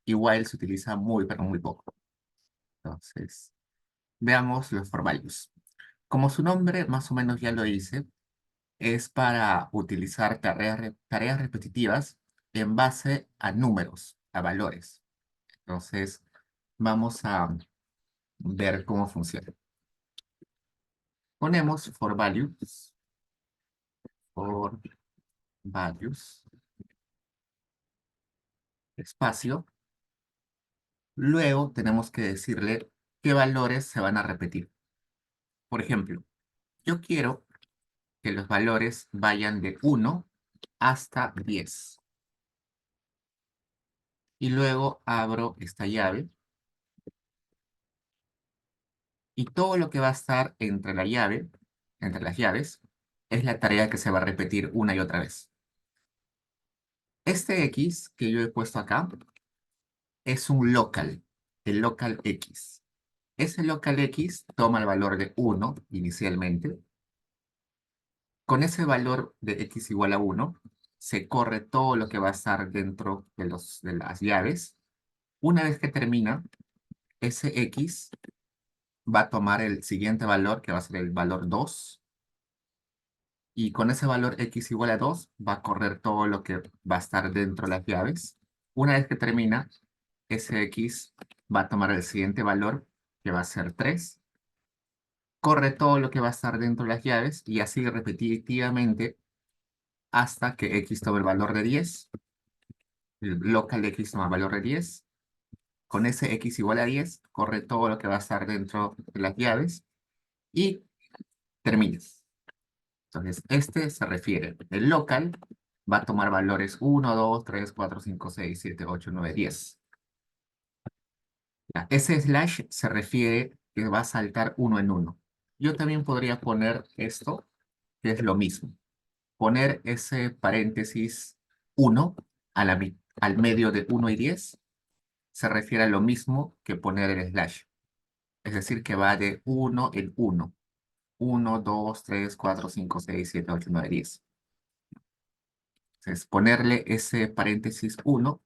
[SPEAKER 1] y while se utiliza muy, pero muy poco. Entonces, veamos los for values. Como su nombre más o menos ya lo dice, es para utilizar tareas repetitivas en base a números, a valores. Entonces, vamos a ver cómo funciona. Ponemos for values, espacio. Luego tenemos que decirle qué valores se van a repetir. Por ejemplo, yo quiero que los valores vayan de 1 hasta 10. Y luego abro esta llave y todo lo que va a estar entre la llave, entre las llaves, es la tarea que se va a repetir una y otra vez. Este X que yo he puesto acá es un local, el local X. Ese local X toma el valor de 1 inicialmente. Con ese valor de X igual a 1, se corre todo lo que va a estar dentro de las llaves. Una vez que termina, ese X va a tomar el siguiente valor, que va a ser el valor 2, y con ese valor X igual a 2, va a correr todo lo que va a estar dentro de las llaves. Una vez que termina, ese X va a tomar el siguiente valor, que va a ser 3, corre todo lo que va a estar dentro de las llaves, y así repetitivamente hasta que X tome el valor de 10, el local de X toma el valor de 10, con ese X igual a 10, corre todo lo que va a estar dentro de las llaves, y termines. Entonces, este se refiere, el local va a tomar valores 1, 2, 3, 4, 5, 6, 7, 8, 9, 10. Ya, ese slash se refiere que va a saltar uno en uno. Yo también podría poner esto, que es lo mismo. Poner ese paréntesis 1 al medio de 1 y 10 se refiere a lo mismo que poner el slash. Es decir, que va de 1 en 1. 1, 2, 3, 4, 5, 6, 7, 8, 9, 10. Entonces, ponerle ese paréntesis 1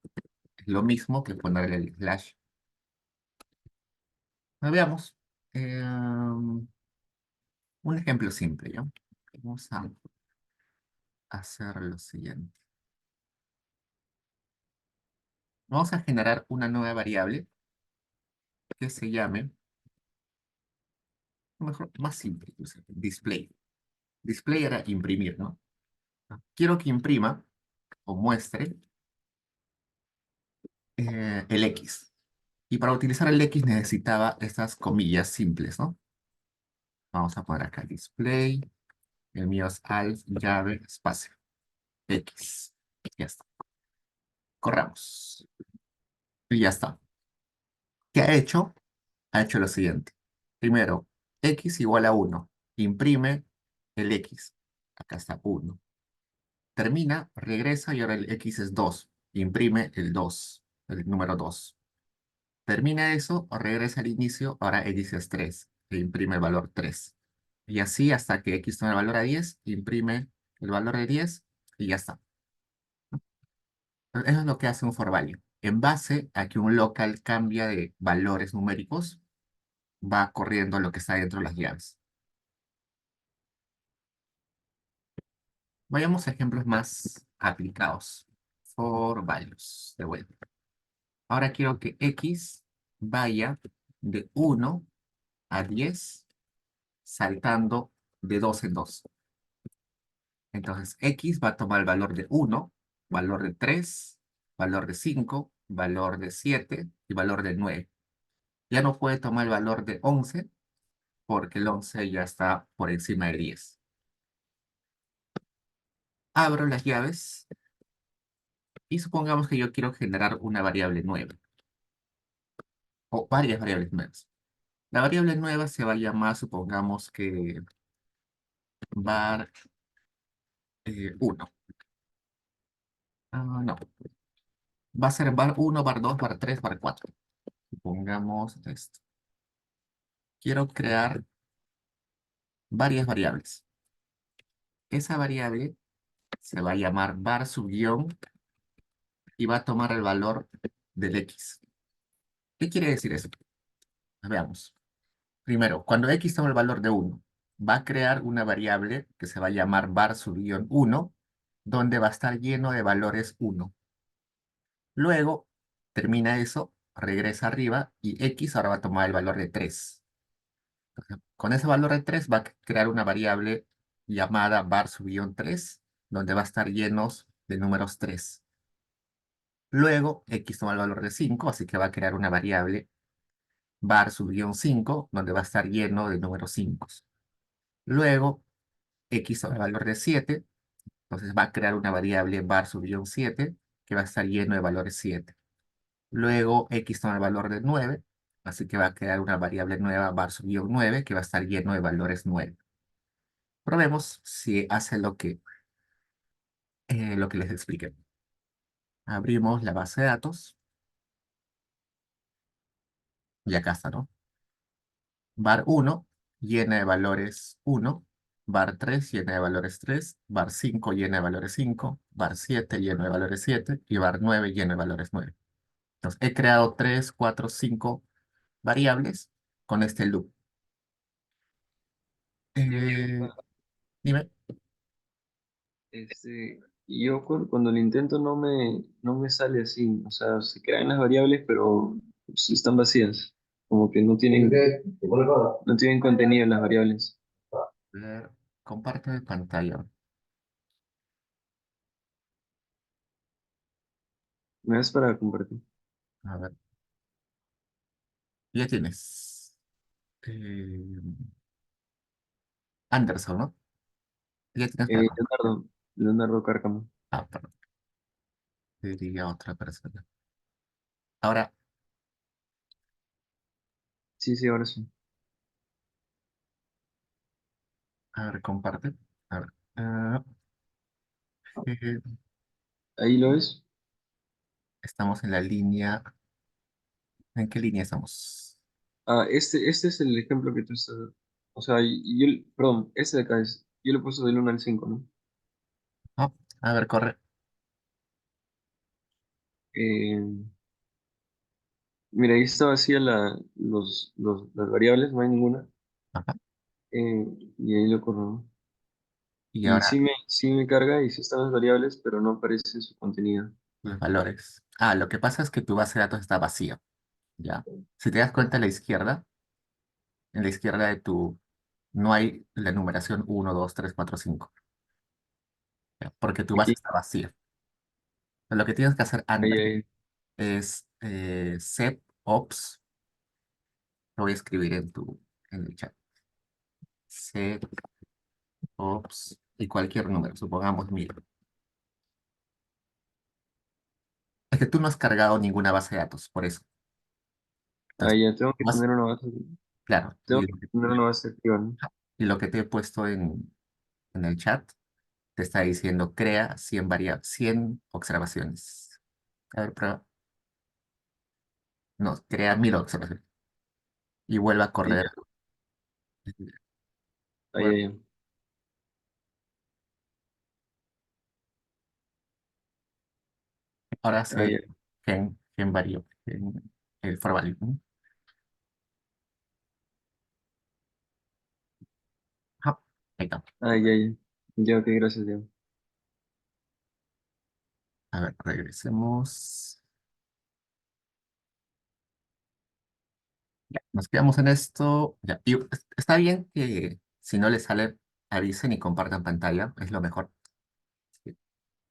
[SPEAKER 1] es lo mismo que ponerle el slash. Veamos. Un ejemplo simple, ¿ya? Vamos a hacer lo siguiente. Vamos a generar una nueva variable que se llame, mejor, más simple, incluso, display. Display era imprimir, ¿no? Quiero que imprima o muestre el X. Y para utilizar el X necesitaba estas comillas simples, ¿no? Vamos a poner acá display, el mío es alt, llave, espacio, X. Ya está. Corramos. Y ya está. ¿Qué ha hecho? Ha hecho lo siguiente. Primero, X igual a 1. Imprime el X. Acá está 1. Termina, regresa y ahora el X es 2. Imprime el 2, el número 2. Termina eso, regresa al inicio, ahora X es 3. E imprime el valor 3. Y así hasta que X tome el valor a 10, imprime el valor de 10 y ya está. Eso es lo que hace un for value. En base a que un local cambia de valores numéricos, va corriendo lo que está dentro de las llaves. Vayamos a ejemplos más aplicados. For values, de vuelta. Ahora quiero que X vaya de 1 a 10, saltando de 2 en 2. Entonces, X va a tomar el valor de 1, valor de 3, valor de 5, valor de 7 y valor de 9. Ya no puede tomar el valor de 11 porque el 11 ya está por encima de 10. Abro las llaves y supongamos que yo quiero generar una variable nueva o varias variables nuevas. La variable nueva se va a llamar, supongamos que var 1. No, va a ser var 1, var 2, var 3, var 4. Supongamos esto. Quiero crear varias variables. Esa variable se va a llamar var subguión y va a tomar el valor del x. ¿Qué quiere decir eso? Veamos. Primero, cuando x toma el valor de 1, va a crear una variable que se va a llamar var subguión 1, donde va a estar lleno de valores 1. Luego, termina eso, regresa arriba y x ahora va a tomar el valor de 3. Con ese valor de 3 va a crear una variable llamada var subguión 3, donde va a estar llenos de números 3. Luego, x toma el valor de 5, así que va a crear una variable var subguión 5, donde va a estar lleno de números 5. Luego, x toma el valor de 7, entonces va a crear una variable var subguión 7, que va a estar lleno de valores 7. Luego, x toma el valor de 9, así que va a crear una variable nueva var subguión 9, que va a estar lleno de valores 9. Probemos si hace lo que les expliqué. Abrimos la base de datos y acá está, ¿no? Var 1 llena de valores 1, var 3 llena de valores 3, var 5 llena de valores 5, var 7 lleno de valores 7 y var 9 lleno de valores 9. Entonces, he creado 3, 4, 5 variables con este loop. Eh, Dime.
[SPEAKER 2] Cuando lo intento no me sale así, o sea, se crean las variables, pero pues, están vacías, como que no tienen contenido las variables.
[SPEAKER 1] ver, Comparte de pantalla.
[SPEAKER 2] ¿Me das para compartir?
[SPEAKER 1] A ver, ya tienes. eh, Anderson, ¿no? Ya tienes para compartir.
[SPEAKER 2] Leonardo Cárcamo.
[SPEAKER 1] Perdón, diría otra persona. Ahora,
[SPEAKER 2] Sí, sí, ahora sí.
[SPEAKER 1] a ver, comparte. A ver. ah, eh,
[SPEAKER 2] Ahí lo ves.
[SPEAKER 1] Estamos en la línea. ¿En qué línea estamos?
[SPEAKER 2] Este es el ejemplo que tú estás. O sea, perdón, este de acá es. Yo le he puesto del 1 al 5, ¿no?
[SPEAKER 1] Ah, a ver, corre.
[SPEAKER 2] Eh, Mira, ahí está vacía las variables, no hay ninguna.
[SPEAKER 1] Ajá.
[SPEAKER 2] Eh, y ahí lo corro.
[SPEAKER 1] Y
[SPEAKER 2] Y
[SPEAKER 1] ahora
[SPEAKER 2] sí me carga y sí están las variables, pero no aparece su contenido.
[SPEAKER 1] los valores. Lo que pasa es que tu base de datos está vacía, ¿ya? Si te das cuenta a la izquierda, en la izquierda de no hay la numeración 1, 2, 3, 4, 5, ¿ya? Porque tu base
[SPEAKER 2] Aquí,
[SPEAKER 1] está vacía. Lo que tienes que hacer
[SPEAKER 2] ahí,
[SPEAKER 1] antes
[SPEAKER 2] ahí,
[SPEAKER 1] es sep ops, lo voy a escribir en el chat. Sep ops y cualquier número, supongamos 1000. Es que tú no has cargado ninguna base de datos, por eso. Entonces,
[SPEAKER 2] ahí ya tengo que
[SPEAKER 1] vas,
[SPEAKER 2] tener una base,
[SPEAKER 1] claro,
[SPEAKER 2] tengo que tener una base activa, ¿no?
[SPEAKER 1] y lo que te he puesto en el chat te está diciendo crea 100 observaciones. A ver, prueba. No, crea 1000 observaciones. Y vuelve a
[SPEAKER 2] Ahí,
[SPEAKER 1] correr.
[SPEAKER 2] ahí,
[SPEAKER 1] Vuelve-
[SPEAKER 2] ahí,
[SPEAKER 1] Ahora hace
[SPEAKER 2] ahí,
[SPEAKER 1] gen vario, el for value. Ajá, ahí está.
[SPEAKER 2] ahí, ahí. Ya, ok, gracias, Diego.
[SPEAKER 1] A ver, regresemos. Ya, nos quedamos en esto. Ya, y está bien que si no les sale, avisen y compartan pantalla, es lo mejor.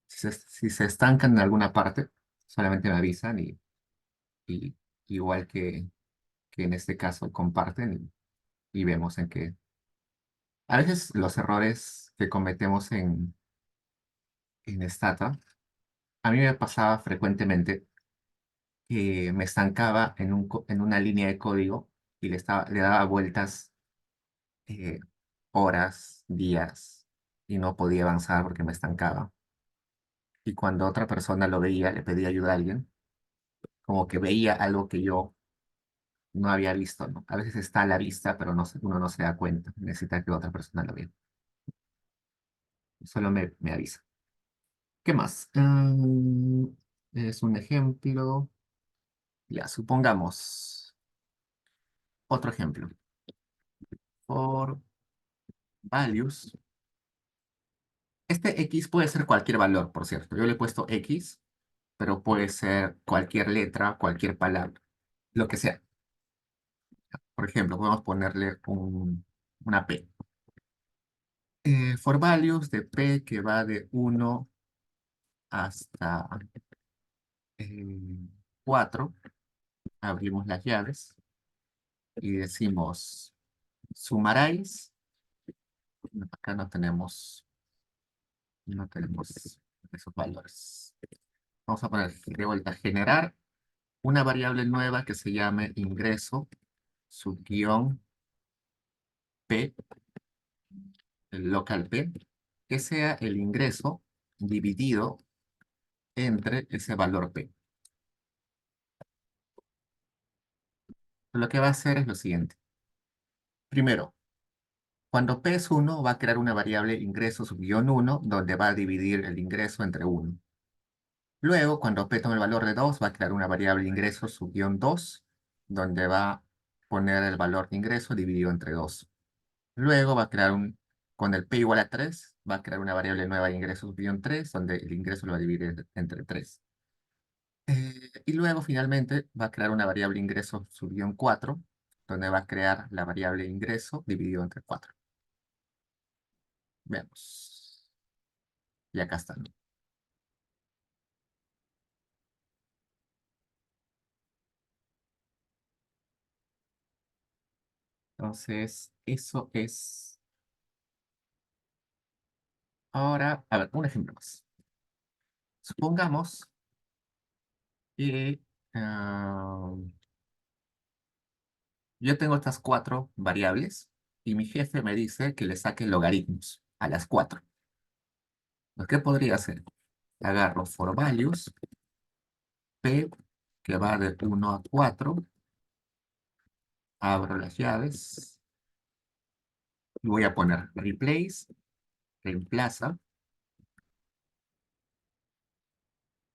[SPEAKER 1] Si se estancan en alguna parte, solamente me avisan y igual que en este caso comparten y vemos en qué. A veces los errores que cometemos en Stata, a mí me pasaba frecuentemente que me estancaba en una línea de código y le daba vueltas eh, horas, días, y no podía avanzar porque me estancaba. Y cuando otra persona lo veía, le pedía ayuda a alguien, como que veía algo que yo no había visto, ¿no? A veces está a la vista, pero uno no se da cuenta. Necesita que otra persona lo vea. Solo me avisa. ¿Qué más? Es un ejemplo. Ya, supongamos otro ejemplo. For values. Este X puede ser cualquier valor, por cierto. Yo le he puesto X, pero puede ser cualquier letra, cualquier palabra, lo que sea. Por ejemplo, podemos ponerle una P. For values de P que va de 1 hasta 4, abrimos las llaves y decimos, sumaráis. No, acá no tenemos esos valores. Vamos a poner de vuelta, generar una variable nueva que se llame ingreso, subguión P, el local P, que sea el ingreso dividido entre ese valor P. Lo que va a hacer es lo siguiente. Primero, cuando P es 1, va a crear una variable ingreso subguión 1, donde va a dividir el ingreso entre 1. Luego, cuando P tome el valor de 2, va a crear una variable ingreso subguión 2, donde va a poner el valor de ingreso dividido entre 2. Luego va a crear con el P igual a 3, va a crear una variable nueva de ingreso subguión 3, donde el ingreso lo va a dividir entre 3. Y luego, finalmente, va a crear una variable ingreso subguión 4, donde va a crear la variable ingreso dividido entre 4. Veamos. Y acá está, ¿no? Entonces, eso es. Ahora, a ver, un ejemplo más. Supongamos que yo tengo estas 4 variables y mi jefe me dice que le saque logaritmos a las 4. Lo que podría hacer, agarro for values, P, que va de 1 a 4, abro las llaves y voy a poner replace, reemplaza,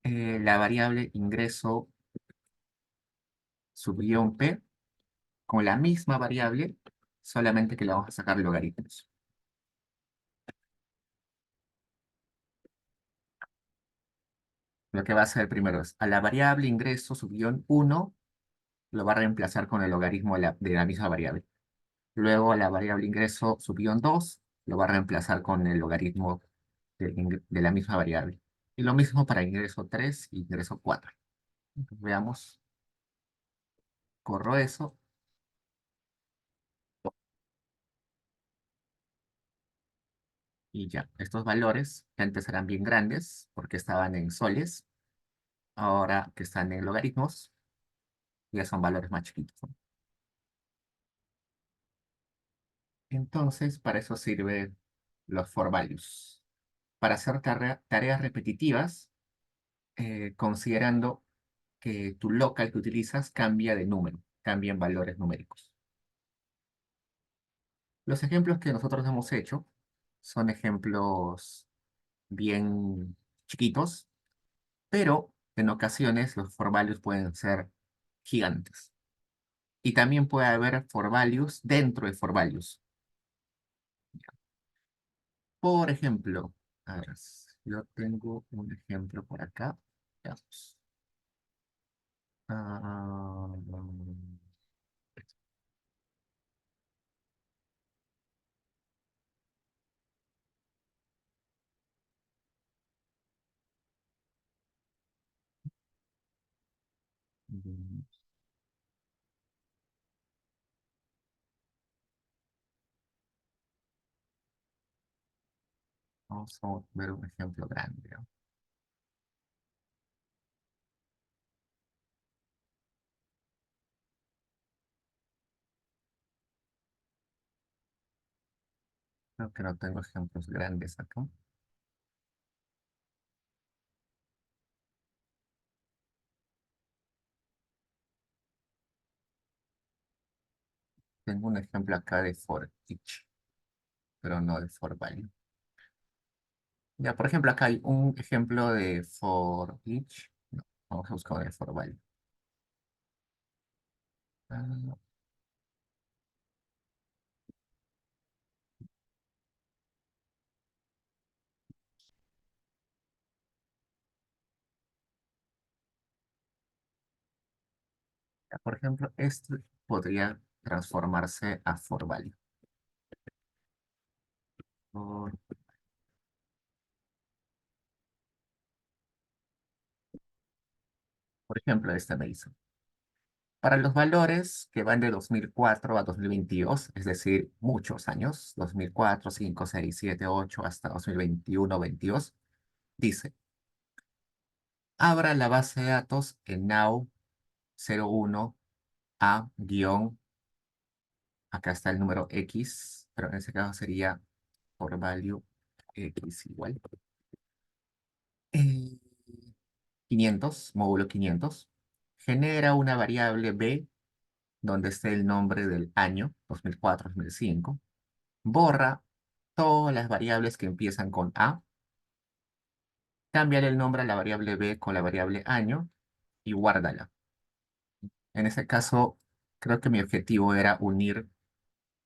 [SPEAKER 1] la variable ingreso subguión P con la misma variable, solamente que le vamos a sacar logaritmos. Lo que va a hacer primero es, a la variable ingreso subguión 1, lo va a reemplazar con el logaritmo de la misma variable. Luego a la variable ingreso subguión 2, lo va a reemplazar con el logaritmo de la misma variable. Y lo mismo para ingreso 3 y ingreso 4. Entonces, veamos, corro eso. Y ya, estos valores que antes eran bien grandes porque estaban en soles, ahora que están en logaritmos, ya son valores más chiquitos, ¿no? Entonces, para eso sirve los for values. Para hacer tareas repetitivas, considerando que tu local que utilizas cambia de número, cambia en valores numéricos. Los ejemplos que nosotros hemos hecho son ejemplos bien chiquitos, pero en ocasiones los for values pueden ser gigantes. Y también puede haber for values dentro de for values. Por ejemplo, a ver, yo tengo un ejemplo por acá. Veamos. Ah, Vamos a ver un ejemplo grande, ¿no? Creo que no tengo ejemplos grandes acá. Tengo un ejemplo acá de for each, pero no de for value. Ya, por ejemplo, acá hay un ejemplo de for each. No, vamos a buscar de for value. Ah, ya, por ejemplo, este podría transformarse a for value. Por, por ejemplo, este me hizo. Para los valores que van de 2004 a 2022, es decir, muchos años, 2004, 5, 6, 7, 8, hasta 2021, 22, dice, abra la base de datos en now 01 a guión, acá está el número X, pero en ese caso sería por value X igual. Eh, 500, módulo 500, genera una variable B donde esté el nombre del año, 2004, 2005, borra todas las variables que empiezan con A, cámbiale el nombre a la variable B con la variable año y guárdala. En ese caso, creo que mi objetivo era unir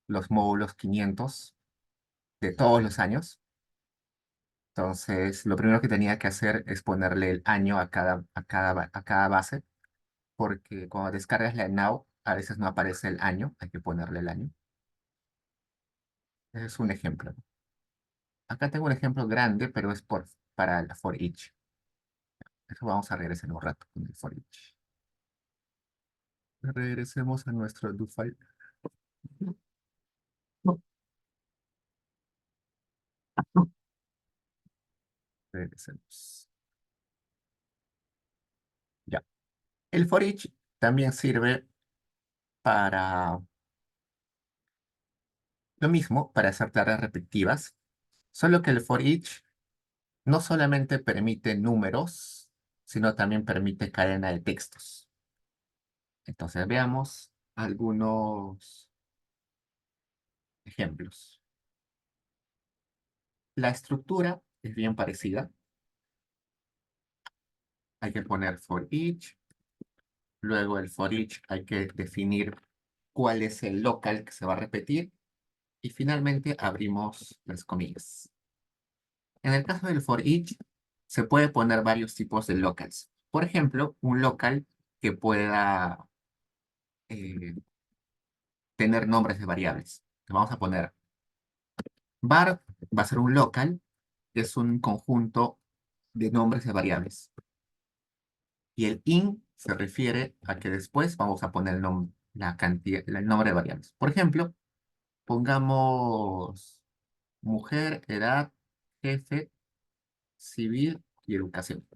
[SPEAKER 1] los módulos 500 de todos los años. Entonces, lo primero que tenía que hacer es ponerle el año a cada base, porque cuando descargas la now, a veces no aparece el año, hay que ponerle el año. Ese es un ejemplo. Acá tengo un ejemplo grande, pero es para el for each. Eso vamos a regresar un rato con el for each. Regresemos a nuestro do file. Regresemos. Ya. El for each también sirve para lo mismo, para hacer tareas repetitivas, solo que el for each no solamente permite números, sino también permite cadena de textos. Entonces veamos algunos ejemplos. La estructura es bien parecida. Hay que poner for each. Luego el for each hay que definir cuál es el local que se va a repetir. Y finalmente abrimos las comillas. En el caso del for each, se puede poner varios tipos de locals. Por ejemplo, un local que pueda eh, tener nombres de variables. Vamos a poner var va a ser un local, que es un conjunto de nombres de variables. Y el in se refiere a que después vamos a poner la cantidad, el nombre de variables. Por ejemplo, pongamos mujer, edad, jefe, civil y educación.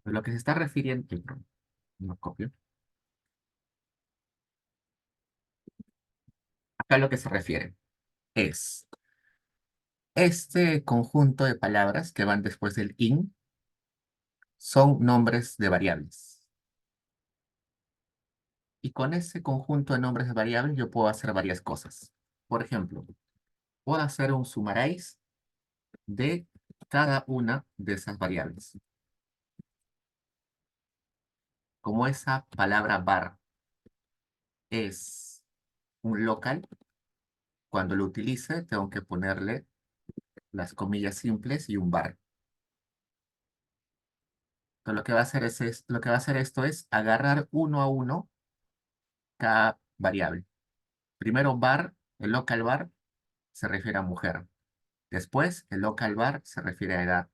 [SPEAKER 1] Lo que se está refiriendo, no copio. Acá lo que se refiere es este conjunto de palabras que van después del in son nombres de variables. Y con ese conjunto de nombres de variables yo puedo hacer varias cosas. Por ejemplo, puedo hacer un summarize de cada una de esas variables. Como esa palabra var es un local, cuando lo utilice tengo que ponerle las comillas simples y un var. Entonces, lo que va a hacer esto es agarrar uno a uno cada variable. Primero var, el local var se refiere a mujer. Después el local var se refiere a edad.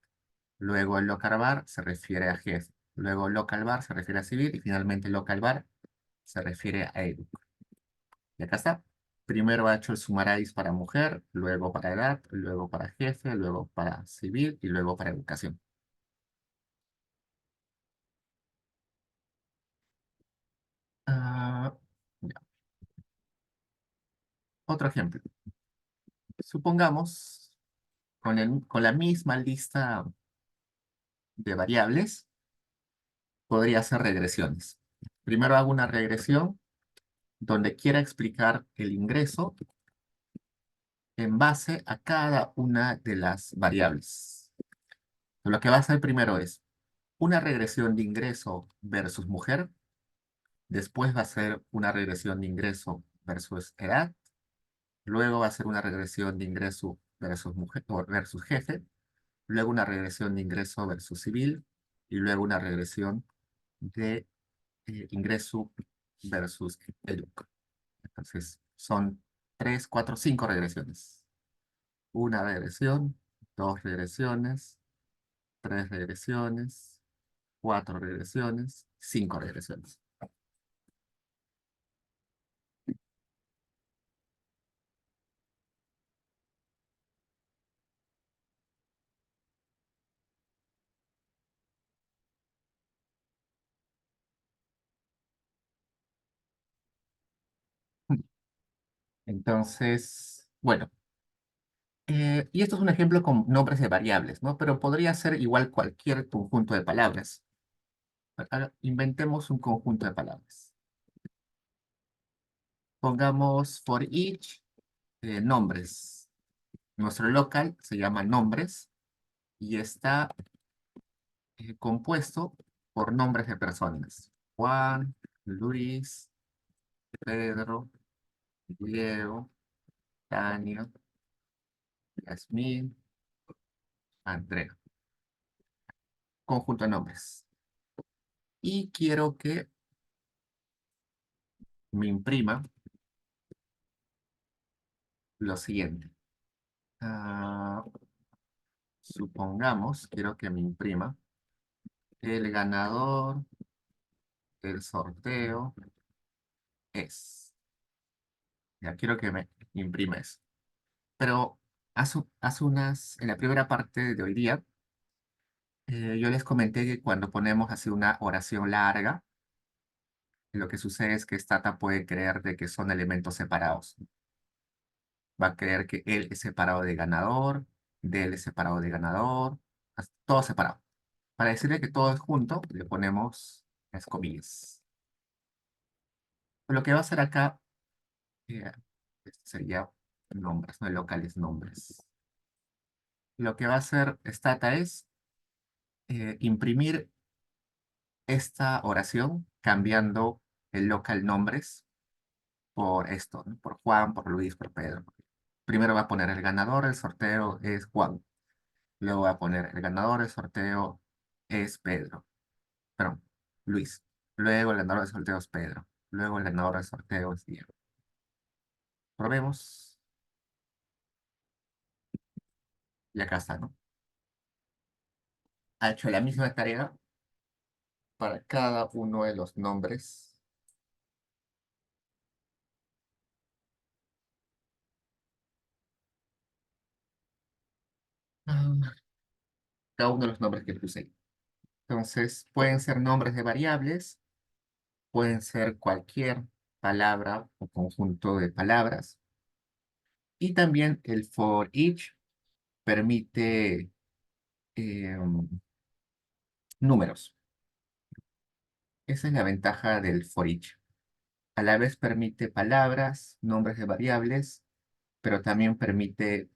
[SPEAKER 1] Luego el local var se refiere a jefe. Luego el local var se refiere a civil y finalmente el local var se refiere a edu. Y acá está. Primero ha hecho el sumariz para mujer, luego para edad, luego para jefe, luego para civil y luego para educación. Ah, ya. Otro ejemplo. Supongamos con la misma lista de variables, podría hacer regresiones. Primero hago una regresión donde quiera explicar el ingreso en base a cada una de las variables. Lo que va a hacer primero es una regresión de ingreso versus mujer, después va a ser una regresión de ingreso versus edad, luego va a ser una regresión de ingreso versus mujer o versus jefe, luego una regresión de ingreso versus civil y luego una regresión de ingreso versus educ. Entonces, son 3, 4, 5 regresiones. Una regresión, dos regresiones, tres regresiones, cuatro regresiones, cinco regresiones. Entonces, bueno, y esto es un ejemplo con nombres de variables, ¿no? Pero podría ser igual cualquier conjunto de palabras. Inventemos un conjunto de palabras. Pongamos for each nombres. Nuestro local se llama nombres y está compuesto por nombres de personas. Juan, Luis, Pedro, Diego, Tania, Yasmín, Andrea. Conjunto de nombres. Y quiero que me imprima lo siguiente. Ah, supongamos, quiero que me imprima el ganador del sorteo es. Ya quiero que me imprima eso. Pero en la primera parte de hoy día, yo les comenté que cuando ponemos así una oración larga, lo que sucede es que Stata puede creer de que son elementos separados. Va a creer que él es separado de ganador, de él es separado de ganador, todo separado. Para decirle que todo es junto, le ponemos las comillas. Lo que va a hacer acá eh, sería nombres, no locales nombres. Lo que va a hacer Stata es imprimir esta oración cambiando el local nombres por esto, ¿no? Por Juan, por Luis, por Pedro. Primero va a poner el ganador del sorteo es Juan. Luego va a poner el ganador del sorteo es Pedro. Perdón, Luis. Luego el ganador del sorteo es Pedro. Luego el ganador del sorteo es Diego. Probemos. Y acá está, ¿no? Ha hecho la misma tarea para cada uno de los nombres. Ah, cada uno de los nombres que puse ahí. Entonces, pueden ser nombres de variables, pueden ser cualquier palabra o conjunto de palabras. Y también el for each permite números. Esa es la ventaja del for each. A la vez permite palabras, nombres de variables, pero también permite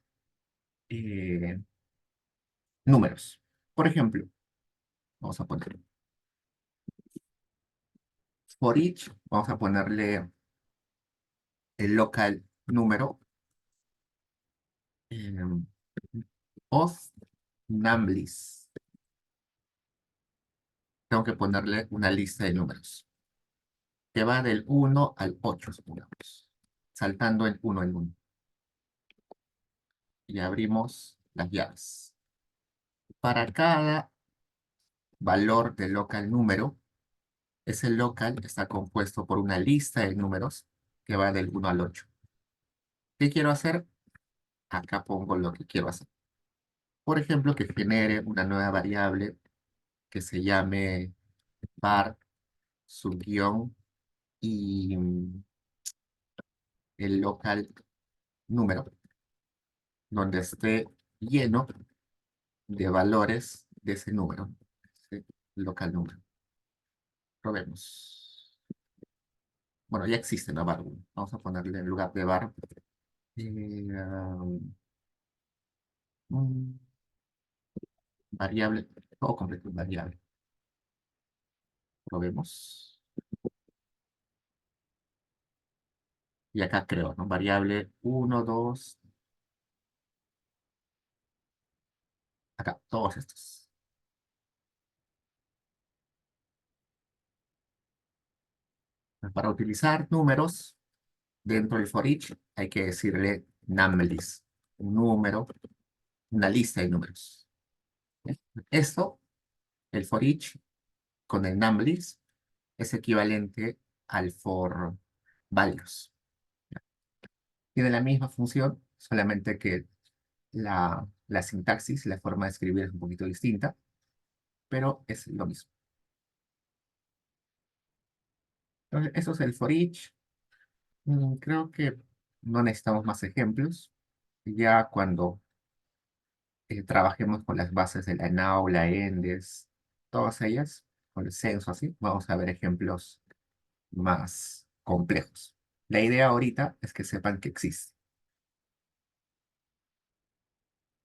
[SPEAKER 1] eh, números. Por ejemplo, vamos a poner for each, vamos a ponerle el local número eh, of numbers. Tengo que ponerle una lista de números que va del 1 al 8, supongamos, saltando en uno en uno. Y abrimos las llaves. Para cada valor del local número, ese local está compuesto por una lista de números que va del 1 al 8. ¿Qué quiero hacer? Acá pongo lo que quiero hacer. Por ejemplo, que genere una nueva variable que se llame var subguión y el local número, donde esté lleno de valores de ese número, ese local número. Probemos. Bueno, ya existe la var 1. Vamos a ponerle en lugar de var un variable, todo completo, variable. Probemos. Y acá creo, ¿no? Variable 1, 2, acá, todos estos. Para utilizar números dentro del for each hay que decirle numList, un número, una lista de números. Esto, el for each con el numList es equivalente al for values. Tiene la misma función, solamente que la sintaxis, la forma de escribir es un poquito distinta, pero es lo mismo. Entonces, eso es el for each. Creo que no necesitamos más ejemplos. Ya cuando trabajemos con las bases de la NAO, la ENDES, todas ellas, con el censo así, vamos a ver ejemplos más complejos. La idea ahorita es que sepan que existe.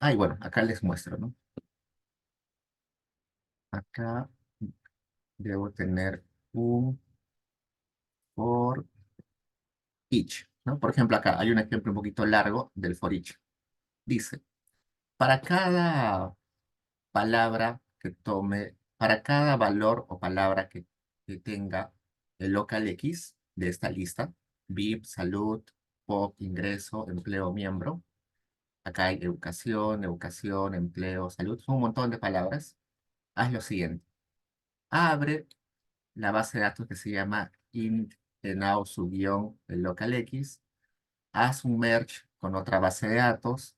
[SPEAKER 1] Ah, y bueno, acá les muestro, ¿no? Acá debo tener un for each, ¿no? Por ejemplo, acá hay un ejemplo un poquito largo del for each. Dice, para cada palabra que tome, para cada valor o palabra que tenga el local X de esta lista, VIP, salud, POC, ingreso, empleo, miembro. Acá hay educación, educación, empleo, salud, son un montón de palabras. Haz lo siguiente. Abre la base de datos que se llama int now su guión el local X, haz un merge con otra base de datos,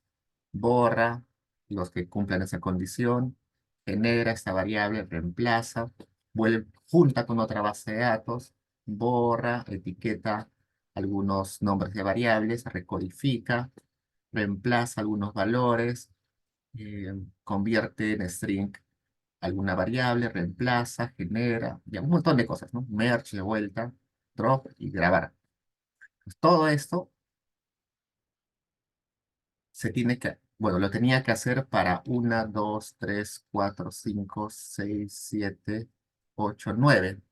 [SPEAKER 1] borra los que cumplan esa condición, genera esta variable, reemplaza, vuelve, junta con otra base de datos, borra, etiqueta algunos nombres de variables, recodifica, reemplaza algunos valores, convierte en string alguna variable, reemplaza, genera, ya un montón de cosas, ¿no? Merge de vuelta, drop y grabar. Pues todo esto se tiene que, bueno, lo tenía que hacer para 1, 2, 3, 4, 5, 6, 7, 8, 9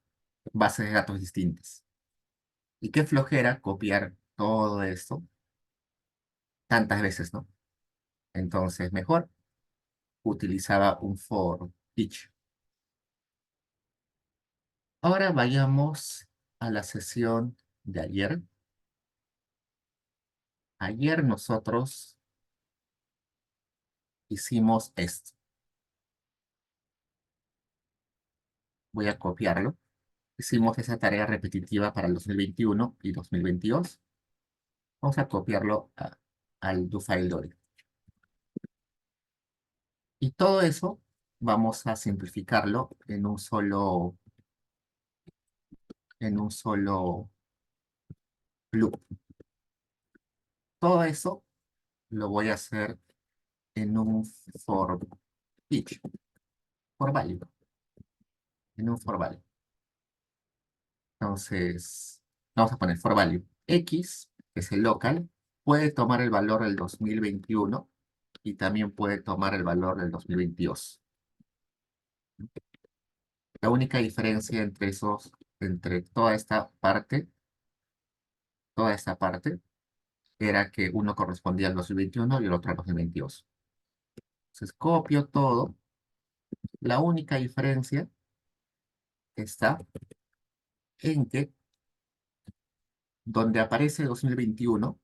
[SPEAKER 1] bases de datos distintas. Y qué flojera copiar todo esto tantas veces, ¿no? Entonces, mejor utilizaba un for each. Ahora vayamos a la sesión de ayer. Ayer nosotros hicimos esto. Voy a copiarlo. Hicimos esa tarea repetitiva para el 2021 y 2022. Vamos a copiarlo al do file Dory. Y todo eso vamos a simplificarlo en un solo loop. Todo eso lo voy a hacer en un for each, for value, en un for value. Entonces, vamos a poner for value. X, que es el local, puede tomar el valor del 2021 y también puede tomar el valor del 2022. La única diferencia entre entre toda esta parte, era que uno correspondía al 2021 y el otro al 2022. Entonces copio todo. La única diferencia está en que donde aparece 2021,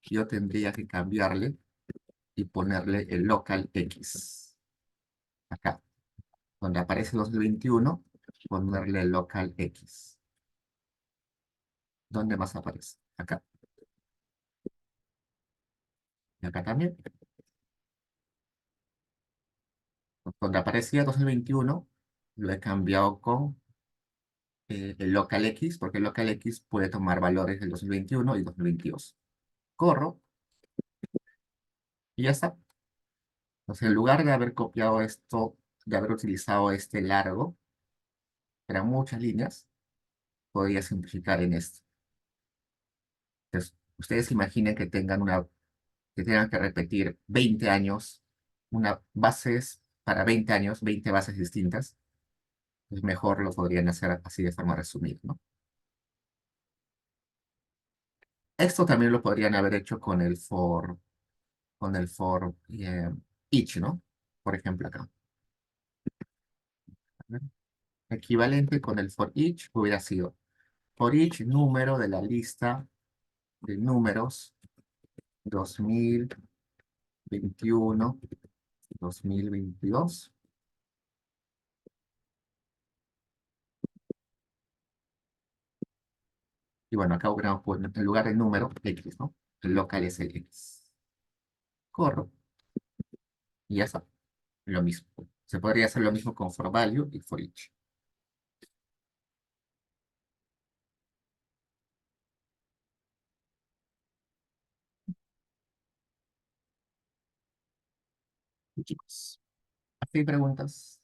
[SPEAKER 1] yo tendría que cambiarle y ponerle el local X. Acá. Donde aparece 2021, ponerle el local X. ¿Dónde más aparece? Acá. Y acá también. Donde aparecía 2021, lo he cambiado con el local X, porque el local X puede tomar valores del 2021 y 2022. Corro y ya está. Entonces, en lugar de haber copiado esto, de haber utilizado este largo, eran muchas líneas, podría simplificar en esto. Entonces, ustedes imaginen que tengan que repetir 20 años, una bases para 20 años, 20 bases distintas, pues mejor lo podrían hacer así de forma resumida, ¿no? Esto también lo podrían haber hecho con el for each, ¿no? Por ejemplo, acá. Equivalente con el for each hubiera sido for each número de la lista de números 2021, 2022. Y bueno, acá hubiéramos puesto en lugar del número X, ¿no? El local es el X. Corro y ya está. Lo mismo. Se podría hacer lo mismo con for value y for each. Y chicos, ¿hay preguntas?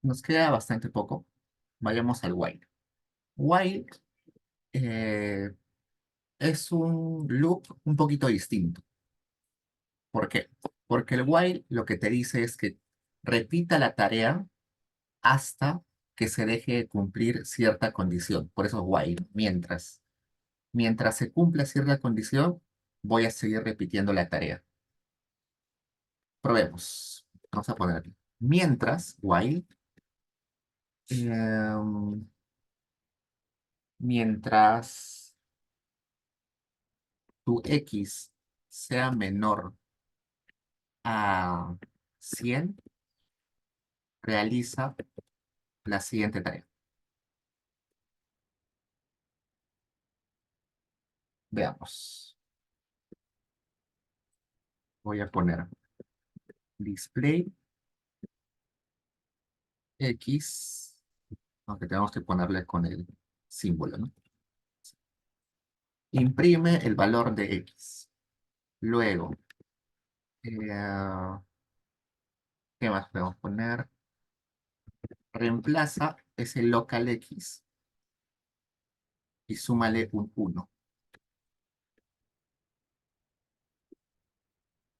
[SPEAKER 1] Nos queda bastante poco. Vayamos al while. While eh, es un loop un poquito distinto. ¿Por qué? Porque el while lo que te dice es que repita la tarea hasta que se deje de cumplir cierta condición. Por eso while, mientras. Mientras se cumpla cierta condición, voy a seguir repitiendo la tarea. Probemos. Vamos a poner aquí. Mientras, while, em, mientras tu x sea menor a 100, realiza la siguiente tarea. Veamos. Voy a poner display x, aunque tenemos que ponerle con el símbolo, ¿no? Imprime el valor de x. Luego, eh, ¿qué más podemos poner? Reemplaza ese local x y súmale un 1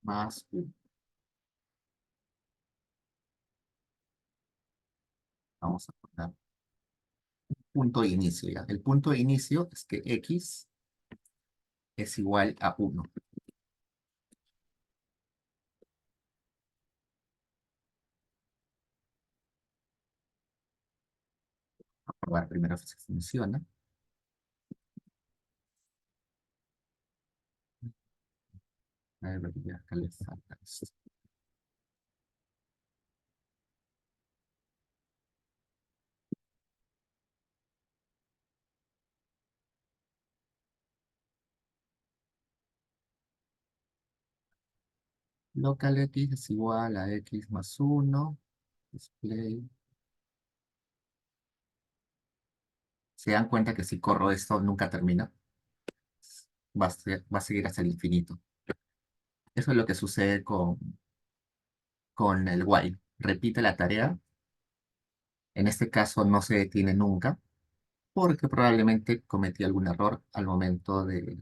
[SPEAKER 1] más 1. Vamos a poner punto de inicio ya. El punto de inicio es que x es igual a 1. A probar primero si funciona. A ver, ya acá le falta esto. Local x es igual a x más 1. Display. Se dan cuenta que si corro esto nunca termina. Va a seguir hasta el infinito. Eso es lo que sucede con el while. Repite la tarea. En este caso no se detiene nunca, porque probablemente cometí algún error al momento de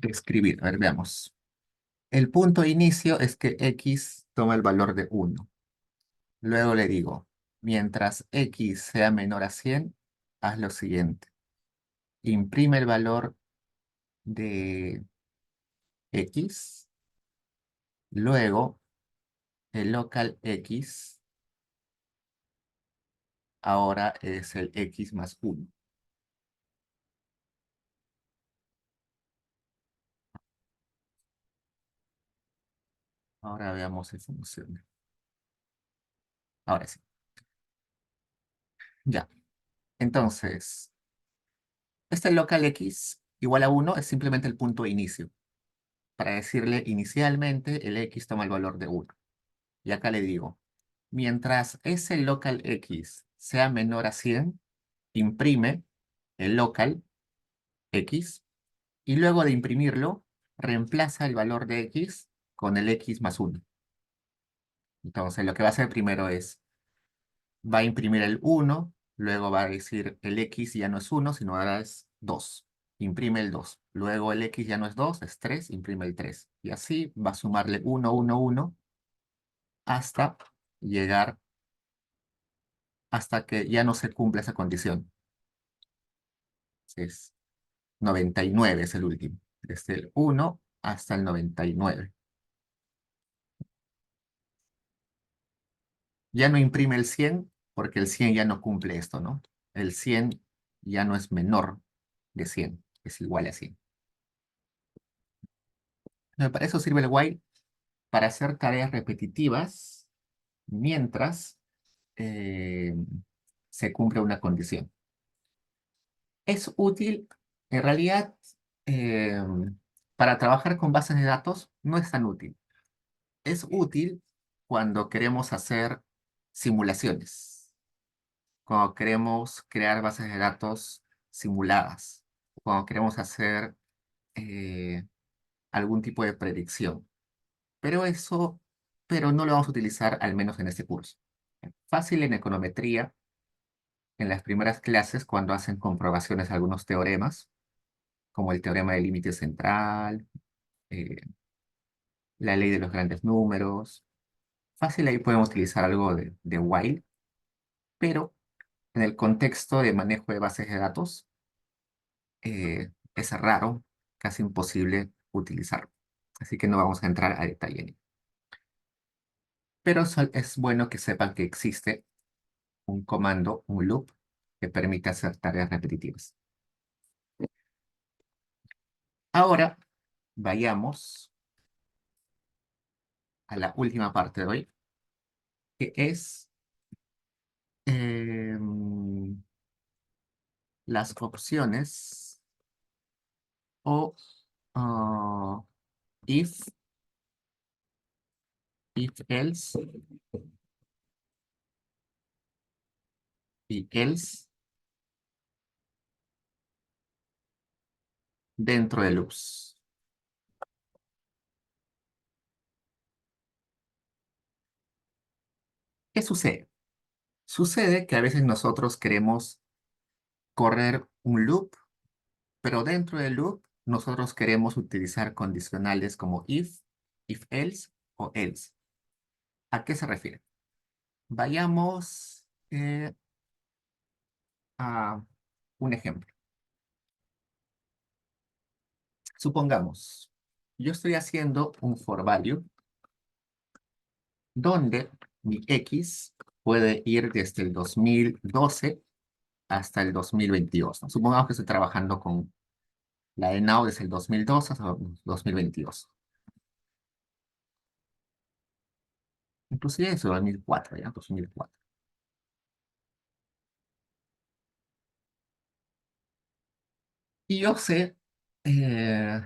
[SPEAKER 1] escribir. A ver, veamos. El punto de inicio es que x toma el valor de 1. Luego le digo, mientras x sea menor a 100, haz lo siguiente. Imprime el valor de x. Luego, el local x ahora es el x más 1. Ahora veamos si funciona. Ahora sí. Ya. Entonces, este local x igual a 1 es simplemente el punto de inicio. Para decirle inicialmente el x toma el valor de 1. Y acá le digo, mientras ese local x sea menor a 100, imprime el local x y luego de imprimirlo, reemplaza el valor de x con el x más 1. Entonces, lo que va a hacer primero es, va a imprimir el 1, luego va a decir el x ya no es 1, sino ahora es 2. Imprime el 2. Luego el x ya no es 2, es 3, imprime el 3. Y así va a sumarle 1, 1, 1, hasta llegar, hasta que ya no se cumpla esa condición. Es 99 es el último. Desde el 1 hasta el 99. Ya no imprime el 100 porque el 100 ya no cumple esto, ¿no? El 100 ya no es menor de 100, es igual a 100. Para eso sirve el while, para hacer tareas repetitivas mientras eh, se cumple una condición. Es útil, en realidad, eh, para trabajar con bases de datos no es tan útil. Es útil cuando queremos hacer simulaciones, cuando queremos crear bases de datos simuladas, cuando queremos hacer eh, algún tipo de predicción. Pero eso, pero no lo vamos a utilizar al menos en este curso. Fácil en econometría, en las primeras clases, cuando hacen comprobaciones de algunos teoremas, como el teorema del límite central, eh, la ley de los grandes números. Fácil ahí podemos utilizar algo de while, pero en el contexto de manejo de bases de datos, es raro, casi imposible utilizarlo. Así que no vamos a entrar a detalle en ello. Pero es bueno que sepan que existe un comando, un loop, que permite hacer tareas repetitivas. Ahora, vayamos a la última parte de hoy, que es las opciones o if, else y else dentro de loops. ¿Qué sucede? Sucede que a veces nosotros queremos correr un loop, pero dentro del loop nosotros queremos utilizar condicionales como if else o else. ¿A qué se refiere? Vayamos a un ejemplo. Supongamos, yo estoy haciendo un for value donde mi x puede ir desde el 2012 hasta el 2022, ¿no? Supongamos que estoy trabajando con la de now desde el 2012 hasta el 2022. Inclusive desde 2004, ¿ya? 2004. Y yo sé eh,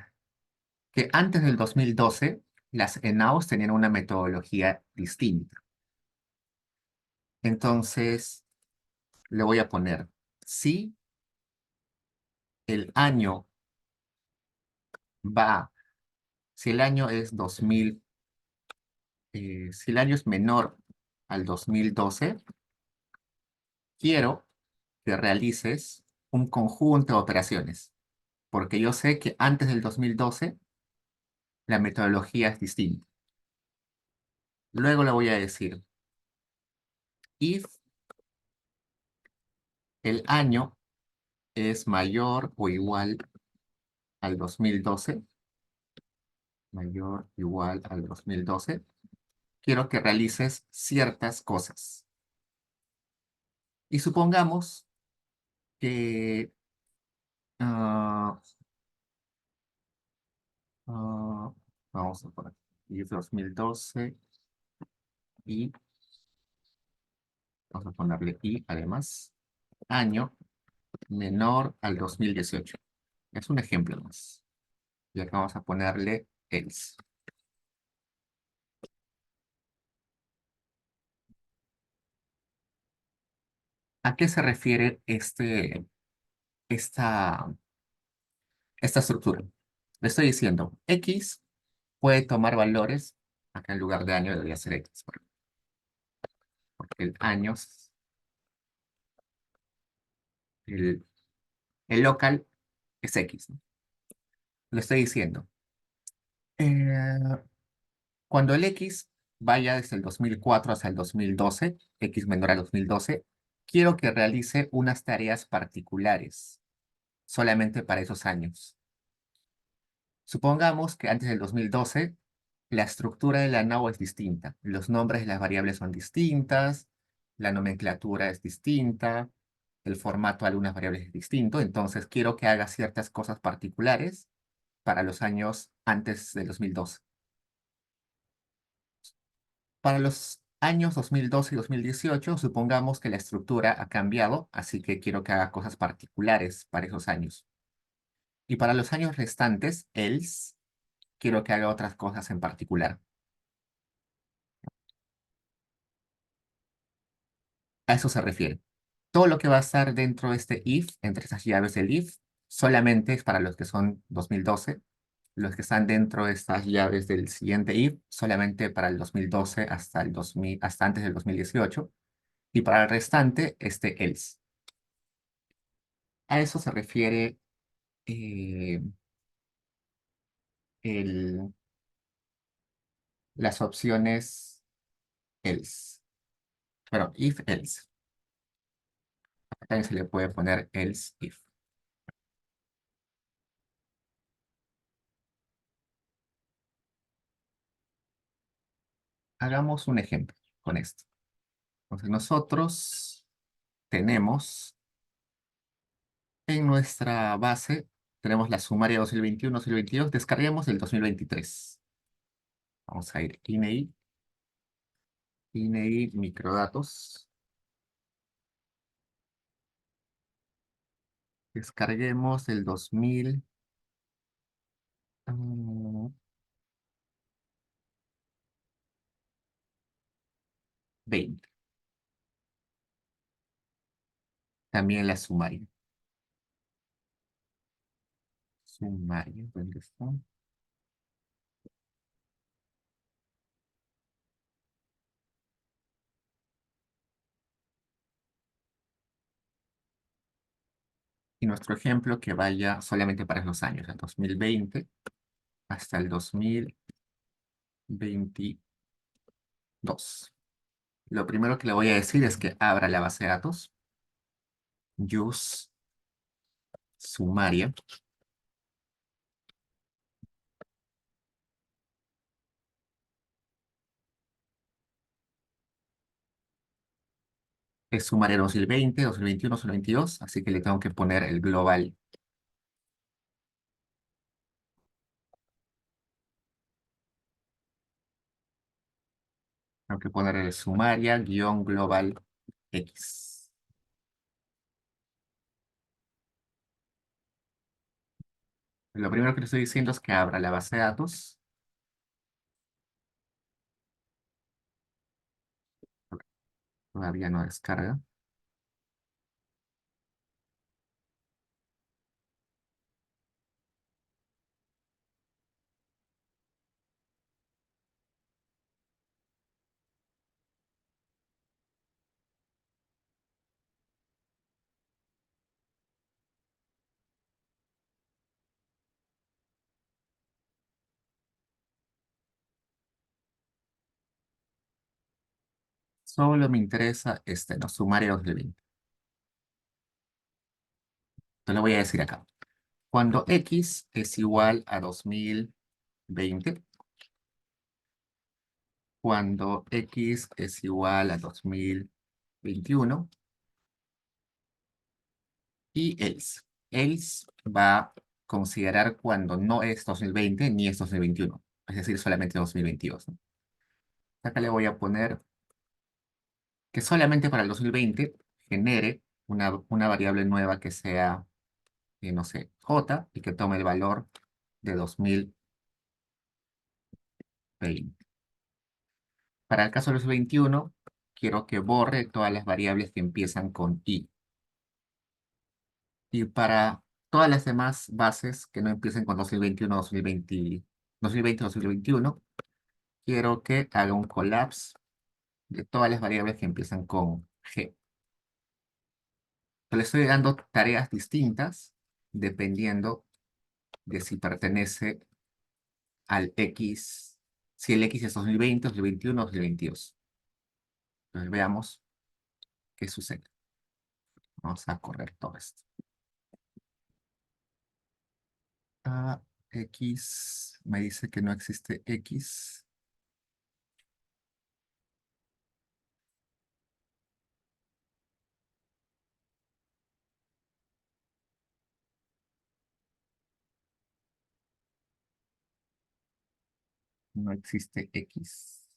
[SPEAKER 1] que antes del 2012 las ENAUs tenían una metodología distinta. Entonces, le voy a poner si el año va, si el año es 2000, si el año es menor al 2012, quiero que realices un conjunto de operaciones, porque yo sé que antes del 2012 la metodología es distinta. Luego le voy a decir, if el año es mayor o igual al 2012, mayor o igual al 2012, quiero que realices ciertas cosas. Y supongamos que ah, ah, vamos a poner. if 2012 y vamos a ponerle y además año menor al 2018. Es un ejemplo más. Y acá vamos a ponerle else. ¿A qué se refiere esta, esta estructura? Le estoy diciendo, X puede tomar valores, acá en lugar de año debería ser X, porque el año, el, el local es X, ¿no? Le estoy diciendo, eh, cuando el X vaya desde el 2004 hasta el 2012, X menor al 2012, quiero que realice unas tareas particulares, solamente para esos años. Supongamos que antes del 2012 la estructura de la NAO es distinta. Los nombres de las variables son distintas, la nomenclatura es distinta, el formato de algunas variables es distinto. Entonces quiero que haga ciertas cosas particulares para los años antes del 2012. Para los años 2012 y 2018, supongamos que la estructura ha cambiado, así que quiero que haga cosas particulares para esos años. Y para los años restantes, else, quiero que haga otras cosas en particular. A eso se refiere. Todo lo que va a estar dentro de este if, entre esas llaves del if, solamente es para los que son 2012. Los que están dentro de estas llaves del siguiente if, solamente para el 2012 hasta el 2000, hasta antes del 2018. Y para el restante, este else. A eso se refiere eh, el- las opciones else. Pero if else. También se le puede poner else if. Hagamos un ejemplo con esto. Entonces nosotros tenemos en nuestra base, tenemos la sumaria 2021-2022, descarguemos el 2023. Vamos a ir INEI, microdatos. Descarguemos el 2020. También la sumaria. Sumaria, ¿dónde está? Y nuestro ejemplo que vaya solamente para los años, el 2020 hasta el 2022. Lo primero que le voy a decir es que abra la base de datos, use sumaria. Es sumaria 2020, 2021, 2022, así que le tengo que poner el global. Tengo que poner el sumaria guión global X. Lo primero que le estoy diciendo es que abra la base de datos. Todavía no descarga. Solo me interesa este, no, sumaria 2020. Te lo voy a decir acá. Cuando X es igual a 2020, cuando X es igual a 2021 y else. Else va a considerar cuando no es 2020 ni es 2021. es decir, solamente 2022, ¿no? Acá le voy a poner que solamente para el 2020 genere una variable nueva que sea, no sé, j, y que tome el valor de 2020. Para el caso del 2021, quiero que borre todas las variables que empiezan con i. Y para todas las demás bases que no empiecen con 2021, 2020, 2021, quiero que haga un collapse de todas las variables que empiezan con G. Le estoy dando tareas distintas dependiendo de si pertenece al X, si el X es 2020, 2021 o 2022. Entonces veamos qué sucede. Vamos a correr todo esto. X me dice que no existe X. No existe X.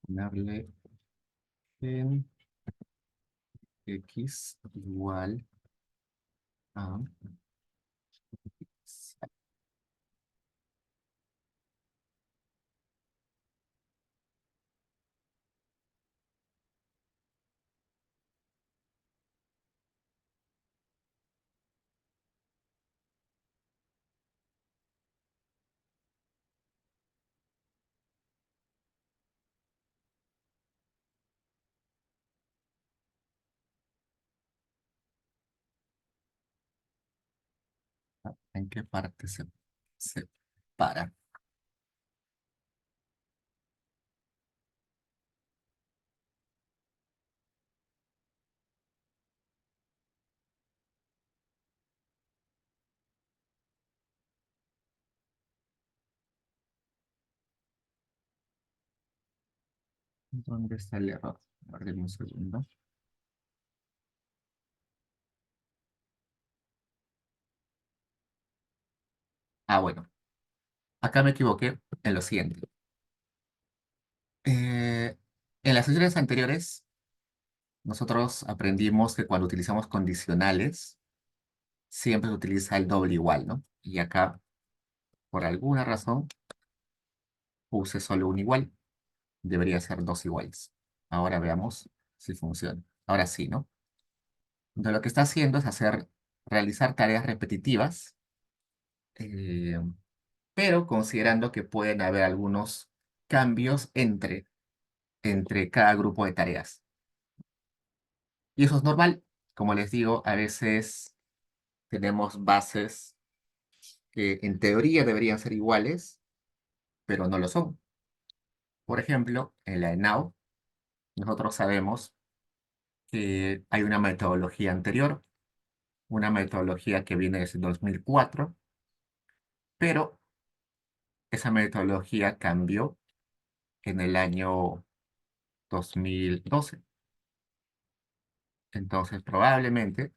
[SPEAKER 1] Ponerle en X igual a X. ¿En qué parte se para? ¿Dónde está el error? A ver, deme un segundo. Bueno, acá me equivoqué en lo siguiente. En las sesiones anteriores, nosotros aprendimos que cuando utilizamos condicionales, siempre se utiliza el doble igual, ¿no? Y acá, por alguna razón, puse solo un igual. Debería ser dos iguales. Ahora veamos si funciona. Ahora sí, ¿no? Entonces lo que está haciendo es realizar tareas repetitivas, eh, pero considerando que pueden haber algunos cambios entre cada grupo de tareas. Y eso es normal. Como les digo, a veces tenemos bases que en teoría deberían ser iguales, pero no lo son. Por ejemplo, en la ENAU, nosotros sabemos que hay una metodología anterior, una metodología que viene desde 2004, pero esa metodología cambió en el año 2012. Entonces, probablemente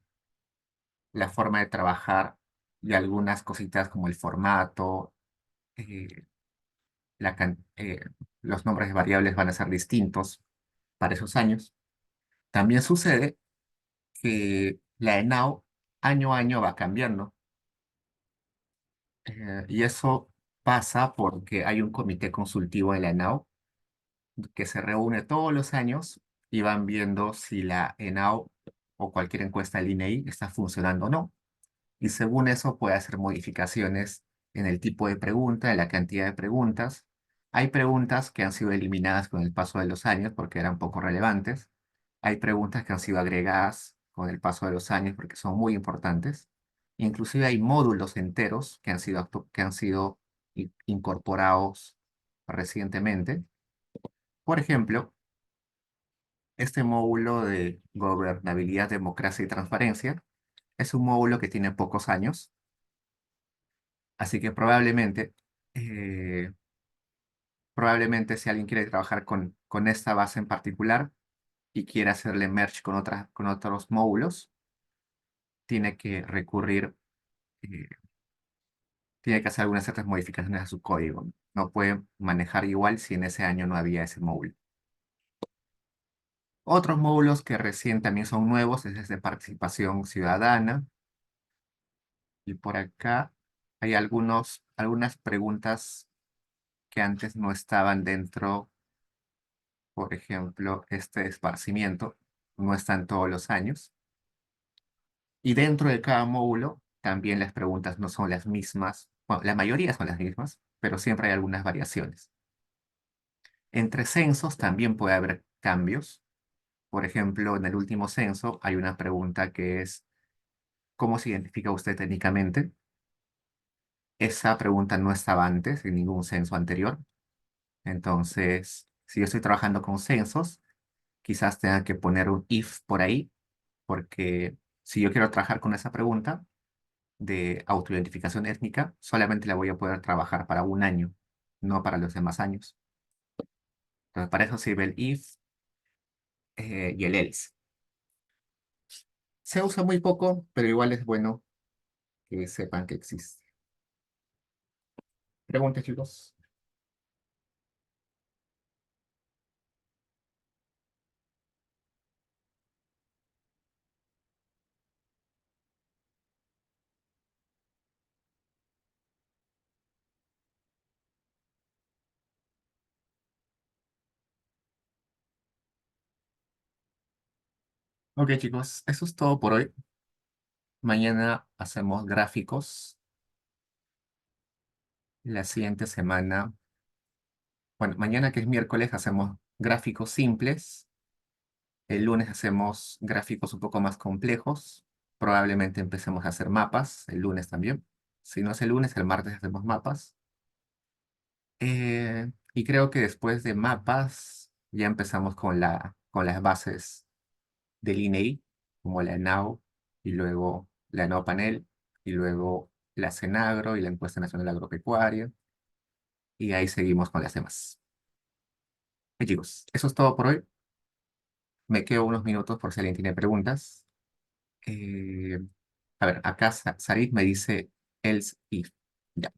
[SPEAKER 1] la forma de trabajar y algunas cositas como el formato, eh, los nombres de variables van a ser distintos para esos años. También sucede que la ENAU año a año va cambiando. Y eso pasa porque hay un comité consultivo en la ENAU que se reúne todos los años y van viendo si la ENAU o cualquier encuesta del INEI está funcionando o no. Y según eso puede hacer modificaciones en el tipo de pregunta, en la cantidad de preguntas. Hay preguntas que han sido eliminadas con el paso de los años porque eran poco relevantes. Hay preguntas que han sido agregadas con el paso de los años porque son muy importantes. Inclusive hay módulos enteros que han sido incorporados recientemente. Por ejemplo, este módulo de gobernabilidad, democracia y transparencia es un módulo que tiene pocos años. Así que probablemente eh, Probablemente si alguien quiere trabajar con esta base en particular y quiere hacerle merge con otros módulos, tiene que recurrir, eh, tiene que hacer algunas ciertas modificaciones a su código. No puede manejar igual si en ese año no había ese módulo. Otros módulos que recién también son nuevos es el de participación ciudadana. Y por acá hay algunas preguntas que antes no estaban dentro. Por ejemplo, este esparcimiento no están todos los años. Y dentro de cada módulo también las preguntas no son las mismas. Bueno, la mayoría son las mismas, pero siempre hay algunas variaciones. Entre censos también puede haber cambios. Por ejemplo, en el último censo hay una pregunta que es: ¿cómo se identifica usted técnicamente? Esa pregunta no estaba antes en ningún censo anterior. Entonces, si yo estoy trabajando con censos, quizás tenga que poner un if por ahí, porque si yo quiero trabajar con esa pregunta de autoidentificación étnica, solamente la voy a poder trabajar para un año, no para los demás años. Entonces, para eso sirve el if y el else. Se usa muy poco, pero igual es bueno que sepan que existe. Preguntas, chicos. Ok, chicos, eso es todo por hoy. Mañana hacemos gráficos. La siguiente semana, bueno, mañana que es miércoles hacemos gráficos simples. El lunes hacemos gráficos un poco más complejos. Probablemente empecemos a hacer mapas el lunes también. Si no es el lunes, el martes hacemos mapas. Y creo que después de mapas ya empezamos con las bases del INEI, como la ENAU, y luego la ENAU Panel, y luego la CENAGRO y la Encuesta Nacional Agropecuaria. Y ahí seguimos con las demás. Chicos, eso es todo por hoy. Me quedo unos minutos por si alguien tiene preguntas. Eh, a ver, acá Sarit me dice else if. Ya.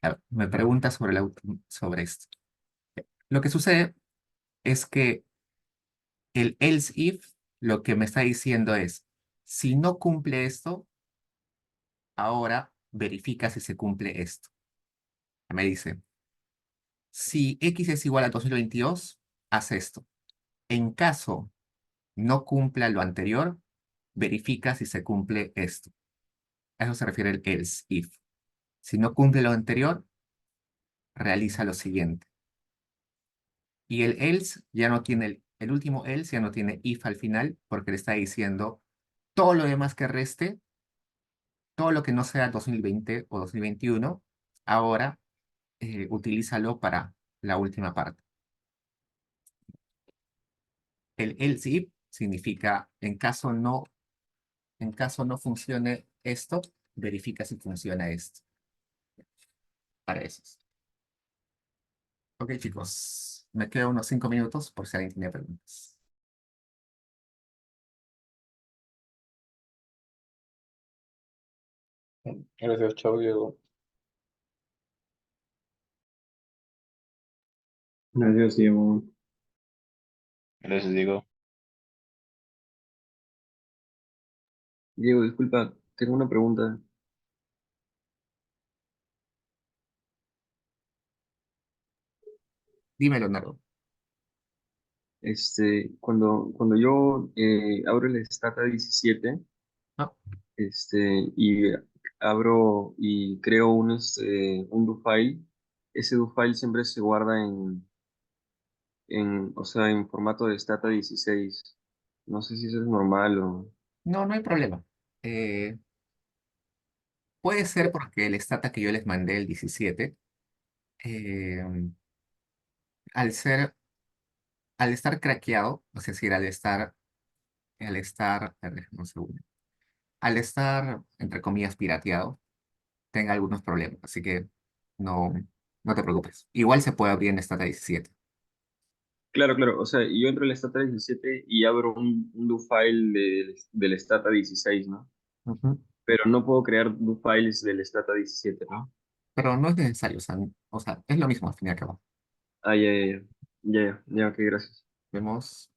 [SPEAKER 1] A ver, me pregunta sobre esto. Lo que sucede es que el else if lo que me está diciendo es: si no cumple esto, ahora verifica si se cumple esto. Me dice: si x es igual a 2022, haz esto. En caso no cumpla lo anterior, verifica si se cumple esto. A eso se refiere el else if. Si no cumple lo anterior, realiza lo siguiente. Y el else ya no tiene, el último else ya no tiene if al final, porque le está diciendo todo lo demás que reste, todo lo que no sea 2020 o 2021, ahora utilízalo para la última parte. El else if significa en caso no funcione esto, verifica si funciona esto. Para eso. Ok, chicos, me quedo unos 5 minutos por si alguien tiene preguntas.
[SPEAKER 3] Gracias, chao, Diego.
[SPEAKER 2] Gracias, Diego.
[SPEAKER 3] Gracias, Diego.
[SPEAKER 2] Diego, disculpa, tengo una pregunta.
[SPEAKER 1] Dime, Leonardo.
[SPEAKER 2] Cuando yo abro el Stata 17,
[SPEAKER 1] ¿No?
[SPEAKER 2] y abro y creo un do file, ese do file siempre se guarda o sea, en formato de Stata 16. No sé si eso es normal o...
[SPEAKER 1] No, no hay problema. Eh, Puede ser porque el stata que yo les mandé el 17, eh, al ser, al estar craqueado, es decir, a ver, un segundo, al estar, entre comillas, pirateado, tenga algunos problemas. Así que no. No te preocupes. Igual se puede abrir en Stata 17.
[SPEAKER 2] Claro, claro. O sea, yo entro en la Stata 17 y abro un do file del Stata 16, ¿no?
[SPEAKER 1] Ujú.
[SPEAKER 2] Pero no puedo crear do files del Stata 17, ¿no?
[SPEAKER 1] Pero no es necesario, o sea, es lo mismo al fin y al cabo.
[SPEAKER 2] Ah, ya, ya, ya. Ya, ya, ya, ok, gracias.
[SPEAKER 1] Vemos.